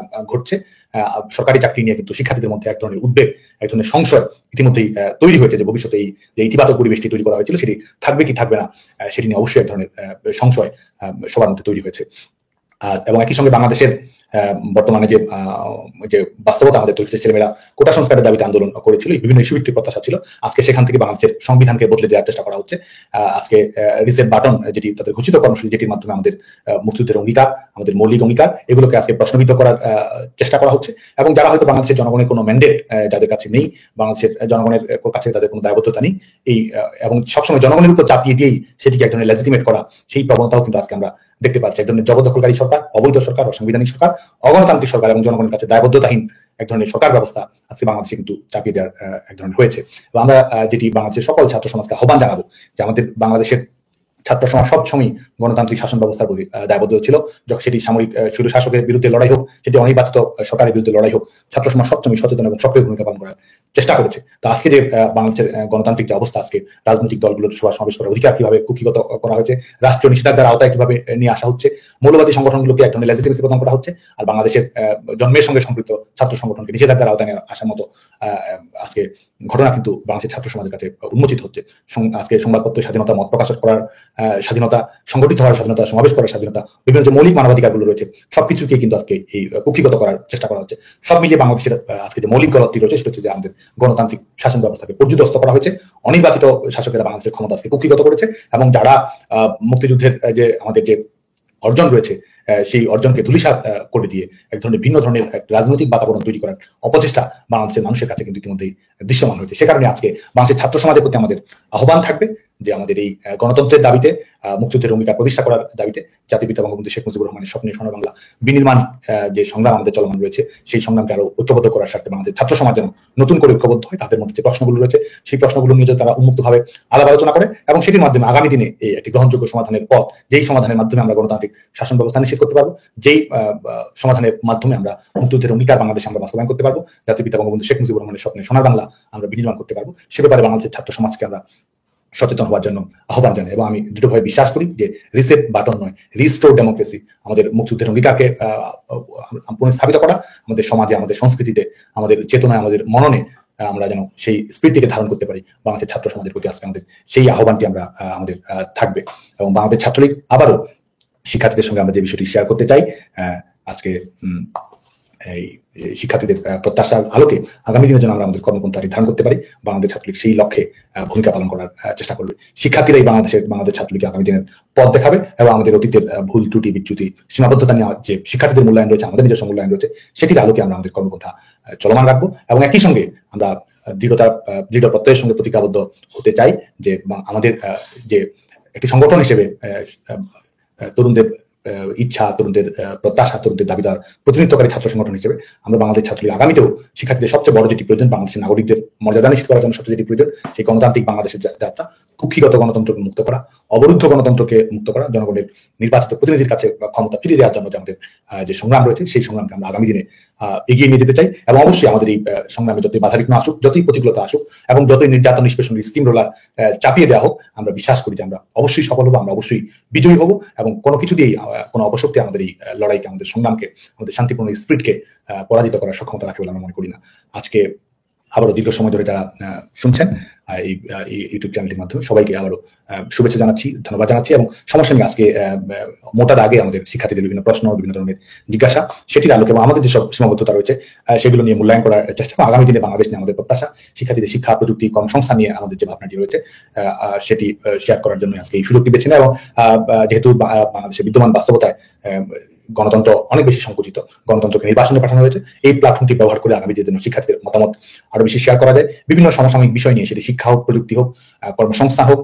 ঘটছে, সরকারি চাকরি নিয়ে কিন্তু শিক্ষার্থীদের মধ্যে এক ধরনের উদ্বেগ, এক ধরনের সংশয় ইতিমধ্যেই তৈরি হয়েছে যে ভবিষ্যতে এই যে ইতিবাচক পরিবেশটি তৈরি করা হয়েছিল সেটি থাকবে কি থাকবে না, সেটি নিয়ে অবশ্যই এক ধরনের সংশয় সবার মধ্যে তৈরি হয়েছে। এবং একই সঙ্গে বাংলাদেশের বর্তমানে যে বাস্তবতা আমাদের তৈরি হচ্ছে, ছেলেমেয়েরা কোটা সংস্কারের দাবিতে আন্দোলন করেছিল, বিভিন্ন ইস্যুভিত্তিক প্রত্যাশা ছিল, আজকে সেখান থেকে বাংলাদেশের সংবিধানকে বদলে দেওয়ার চেষ্টা করা হচ্ছে। আজকে রিসেট বাটন যেটি তাদের ঘোষিত কর্মসূচি, যেটির মাধ্যমে আমাদের মুক্তিযুদ্ধের অঙ্গীকার, আমাদের মৌলিক অঙ্গীকার, এগুলোকে আজকে প্রশ্নবিদ্ধ করার চেষ্টা করা হচ্ছে। এবং যারা হয়তো বাংলাদেশের জনগণের কোনো ম্যান্ডেট যাদের কাছে নেই, বাংলাদেশের জনগণের কাছে তাদের কোনো দায়বদ্ধতা নেই, এবং সবসময় জনগণের উপর চাপিয়ে দিয়েই সেটিকে এক ধরনের লেজিটিমেট করা, সেই প্রবণতাও কিন্তু আজকে আমরা দেখতে পাচ্ছি। এক ধরনের জবরদখলকারী সরকার, অবৈধ সরকার, অসাংবিধানিক সরকার, অগণতান্ত্রিক সরকার এবং জনগণের কাছে দায়বদ্ধতাহীন এক ধরনের সরকার ব্যবস্থা আজকে বাংলাদেশে কিন্তু চাপিয়ে দেওয়ার এক ধরনের হয়েছে। এবং আমরা যেটি বাংলাদেশের সকল ছাত্র সমাজকে আহ্বান জানাবো যে আমাদের বাংলাদেশের ছাত্র সমাজ সবসময় গণতান্ত্রিক শাসন ব্যবস্থার প্রতি দায়বদ্ধ ছিল। যখন সেটি সামরিক শুরু শাসকের বিরুদ্ধে লড়াই হোক, সেটি অনির্বাচিত সরকারের বিরুদ্ধে লড়াই হোক, ছাত্র সমাজ সবসময় সচেতন এবং সক্রিয় ভূমিকা পালন করার চেষ্টা করেছে। তো আজকে যে বাংলাদেশের গণতান্ত্রিক যে অবস্থা, আজকে রাজনৈতিক দলগুলোর সভা সমাবেশ করার অধিকার কিভাবে কুক্ষিগত করা হয়েছে, রাষ্ট্রীয় নিষেধাজ্ঞার আওতায় কিভাবে নিয়ে আসা হচ্ছে, মৌলবাদী সংগঠনগুলোকে এক ধরনের লেজিটিমেসি প্রদান করা হচ্ছে, আর বাংলাদেশের জন্মের সঙ্গে সম্পৃক্ত ছাত্র সংগঠনকে নিষেধাজ্ঞার আওতায় নিয়ে আসার মতো আজকে ঘটনা কিন্তু বাংলাদেশের ছাত্র সমাজের কাছে উন্মোচিত হচ্ছে। আজকে সংবাদপত্রের স্বাধীনতা, মত প্রকাশ করার স্বাধীনতা, সংগঠিত হওয়ার স্বাধীনতা, সমাবেশ করার স্বাধীনতা, বিভিন্ন যে মৌলিক মানবাধিকারগুলো রয়েছে সবকিছুকে কিন্তু আজকে এই কুক্ষিগত করার চেষ্টা করা হচ্ছে। সব মিলিয়ে বাংলাদেশের আজকে যে মৌলিক গলতটি রয়েছে সেটা হচ্ছে যে আমাদের গণতান্ত্রিক শাসন ব্যবস্থাকে পর্যুদস্ত করা হয়েছে। অনির্বাচিত শাসকেরা বাংলাদেশের ক্ষমতা আজকে কুক্ষিগত করেছে, এবং যারা মুক্তিযুদ্ধের যে আমাদের যে অর্জন রয়েছে সেই অর্জনকে ধূলিসাৎ করে দিয়ে এক ধরনের ভিন্ন ধরনের রাজনৈতিক বাতাবরণ তৈরি করার অপচেষ্টা বাংলাদেশের মানুষের কাছে কিন্তু ইতিমধ্যেই দৃশ্যমান হয়েছে। সে কারণে আজকে বাংলাদেশের ছাত্র সমাজের প্রতি আমাদের আহ্বান থাকবে যে আমাদের এই গণতন্ত্রের দাবিতে, মুক্তিযুদ্ধের অঙ্গীকার প্রতিষ্ঠা করার দাবিতে, জাতিপিতা বঙ্গবন্ধু শেখ মুজিবুর রহমানের স্বপ্নের সোনার বাংলা বিনির্মাণ যে সংগ্রাম আমাদের চলমান রয়েছে, সেই সংগ্রামকে আরো ঐক্যবদ্ধ করার স্বার্থে আমাদের ছাত্র সমাজ যেন নতুন করে ঐক্যবদ্ধ হয়, তাদের মধ্যে যে প্রশ্নগুলো রয়েছে সেই প্রশ্নগুলো নিয়ে তারা উন্মুক্তভাবে আলাপ আলোচনা করে, এবং সেটির মাধ্যমে আগামী দিনে এই একটি গ্রহণযোগ্য সমাধানের পথ, যেই সমাধানের মাধ্যমে আমরা গণতান্ত্রিক শাসন ব্যবস্থা নিশ্চিত করতে পারবো, যেই সমাধানের মাধ্যমে আমরা মুক্তিযুদ্ধের অঙ্গীকার বাংলাদেশে আমরা বাস্তবায়ন করতে পারবো, জাতিপিতা বঙ্গবন্ধু শেখ মুজিবুর রহমানের স্বপ্নের সোনার বাংলা আমরা বিনির্মাণ করতে পারবো, সে ব্যাপারে বাংলাদেশের ছাত্র সমাজকে আমরা সচেতন হওয়ার জন্য আহ্বান জানাই। এবং আমি দৃঢ়ভাবে বিশ্বাস করি যে রিসেট বাটন নয়, রিস্টোর ডেমোক্রেসি, আমাদের মুক্তিযুদ্ধের অঙ্গীকারকে পুনঃস্থাপিত করা, আমাদের সমাজে, আমাদের সংস্কৃতিতে, আমাদের চেতনায়, আমাদের মননে আমরা যেন সেই স্পিরিটটিকে ধারণ করতে পারি। বাংলাদেশের ছাত্র সমাজের প্রতি আজকে আমাদের সেই আহ্বানটি আমরা আমাদের থাকবে। এবং বাংলাদেশ ছাত্রলীগ আবারও শিক্ষার্থীদের সঙ্গে আমরা যে বিষয়টি শেয়ার করতে চাই, আজকে এই শিক্ষার্থীদের প্রত্যাশার আলোকে আগামী দিনে যেন আমরা আমাদের কর্মপন্থা নির্ধারণ করতে পারি, বাংলাদেশ ছাত্রলীগ সেই লক্ষ্যে ভূমিকা পালন করার চেষ্টা করবে। শিক্ষার্থীরাই বাংলাদেশ ছাত্রলীগকে আগামী দিনের পথ দেখাবে, এবং আমাদের অতীতের ভুল ত্রুটি বিচ্যুতি সীমাবদ্ধতা নিয়ে যে শিক্ষার্থীদের মূল্যায়ন রয়েছে, আমাদের নিজস্ব মূল্যায়ন রয়েছে, সেটির আলোকে আমরা আমাদের কর্মপন্থা চলমান রাখবো। এবং একই সঙ্গে আমরা দৃঢ় প্রত্যয়ের সঙ্গে প্রতিজ্ঞাবদ্ধ হতে চাই যে আমাদের যে একটি সংগঠন হিসেবে তরুণদের ইচ্ছা, তরুণদের প্রত্যাশা, তরুণদের দাবিদার প্রতিনিধিত্বকারী ছাত্র সংগঠন হিসেবে আমরা বাংলাদেশ ছাত্রলীগ আগামীতেও শিক্ষার্থীদের সবচেয়ে বড় যেটি প্রয়োজন, বাংলাদেশের নাগরিকদের মর্যাদা নিশ্চিত করার জন্য সবচেয়ে যেটি প্রয়োজন, সেই গণতান্ত্রিক বাংলাদেশের যাত্রা, কুক্ষিগত গণতন্ত্রকে মুক্ত করা, অবরুদ্ধ গণতন্ত্রকে মুক্ত করা, জনগণের নির্বাচিত প্রতিনিধির কাছে ক্ষমতা ফিরিয়ে দেওয়ার জন্য আমাদের যে সংগ্রাম রয়েছে, সেই সংগ্রামকে আমরা আগামী দিনে এগিয়ে নিয়ে যেতে চাই। এবং অবশ্যই আমাদের এই সংগ্রামে যতই বাধাবিঘ্ন আসুক, যতই প্রতিকূলতা আসুক, এবং যতই নির্যাতন নিষ্পেষণ স্কিম রোলার চাপিয়ে দেওয়া হোক, আমরা বিশ্বাস করি যে আমরা অবশ্যই সফল হবো, আমরা অবশ্যই বিজয়ী হব, এবং কোনো কিছু দিয়েই কোনো অপশক্তি আমাদের এই লড়াইকে, আমাদের সংগ্রামকে, আমাদের শান্তিপূর্ণ স্পিরিটকে পরাজিত করার সক্ষমতা রাখে বলে আমরা মনে করি না। আজকে আবারও দীর্ঘ সময় ধরে যারা শুনছেন এই ইউটিউব চ্যানেলটির মাধ্যমে সবাইকে আবারও শুভেচ্ছা জানাচ্ছি, ধন্যবাদ জানাচ্ছি। এবং সমস্যা নেই, আজকে মোটার আগে আমাদের শিক্ষার্থীদের বিভিন্ন প্রশ্ন, বিভিন্ন ধরনের জিজ্ঞাসা, সেটির আলোকে এবং আমাদের যেসব সীমাবদ্ধতা রয়েছে সেগুলো নিয়ে মূল্যায়ন করার চেষ্টা, আগামী দিনে বাংলাদেশ নিয়ে আমাদের প্রত্যাশা, শিক্ষার্থীদের শিক্ষা, প্রযুক্তি, কর্মসংস্থান নিয়ে আমাদের যে ভাবনাটি রয়েছে সেটি শেয়ার করার জন্য আজকে এই সুযোগটি বেছে নেয়। এবং যেহেতু বাংলাদেশের বিদ্যমান বাস্তবতায় গণতন্ত্র অনেক বেশি সংকুচিত, গণতন্ত্রকে নির্বাচনে পাঠানো হয়েছে, এই প্ল্যাটফর্মটি ব্যবহার করে আগামী দিনের জন্য শিক্ষার্থীদের মতামত আরো বেশি শেয়ার করা যায়, বিভিন্ন সমসাময়িক বিষয় নিয়ে, সেটি শিক্ষা হোক, প্রযুক্তি হোক, কর্মসংস্থান হোক,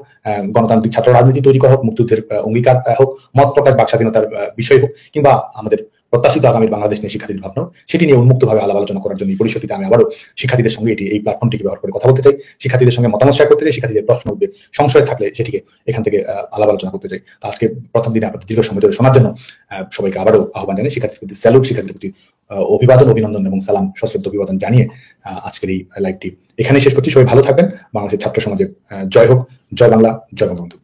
গণতান্ত্রিক ছাত্র রাজনীতি তৈরি করা হোক, মুক্তিযুদ্ধের অঙ্গীকার হোক, মত প্রকাশ, বাক স্বাধীনতার বিষয় হোক, কিংবা আমাদের প্রত্যাশিত আগামীর বাংলাদেশ নিয়ে শিক্ষার্থীদের ভাবনা, সেটি নিয়ে উন্মুক্তভাবে আলাপ আলোচনা করার জন্য এই পরিষদটিতে আমি আবারও শিক্ষার্থীদের সঙ্গে এই প্ল্যাটফর্মটিকে ব্যবহার করে কথা বলতে চাই, শিক্ষার্থীদের সঙ্গে মতামত শেয়ার করতে চাই, শিক্ষার্থীদের প্রশ্ন উঠবে, সংশয় থাকলে সেটিকে এখান থেকে আলাপ আলোচনা করতে চাই। আজকে প্রথম দিনে আপনাদের দীর্ঘ সময় ধরে শোনার জন্য সবাইকে আবারও আহ্বান জানাই, শিক্ষার্থীদের প্রতি স্যালুট, শিক্ষার্থীদের প্রতি অভিবাদন, অভিনন্দন এবং সালাম, সশ্রদ্ধ অভিবাদন জানিয়ে আজকের এই লাইভটি এখানেই শেষ করছি। সবাই ভালো থাকবেন। বাংলাদেশের ছাত্র সমাজের জয় হোক, জয় বাংলা, জয় বঙ্গবন্ধু।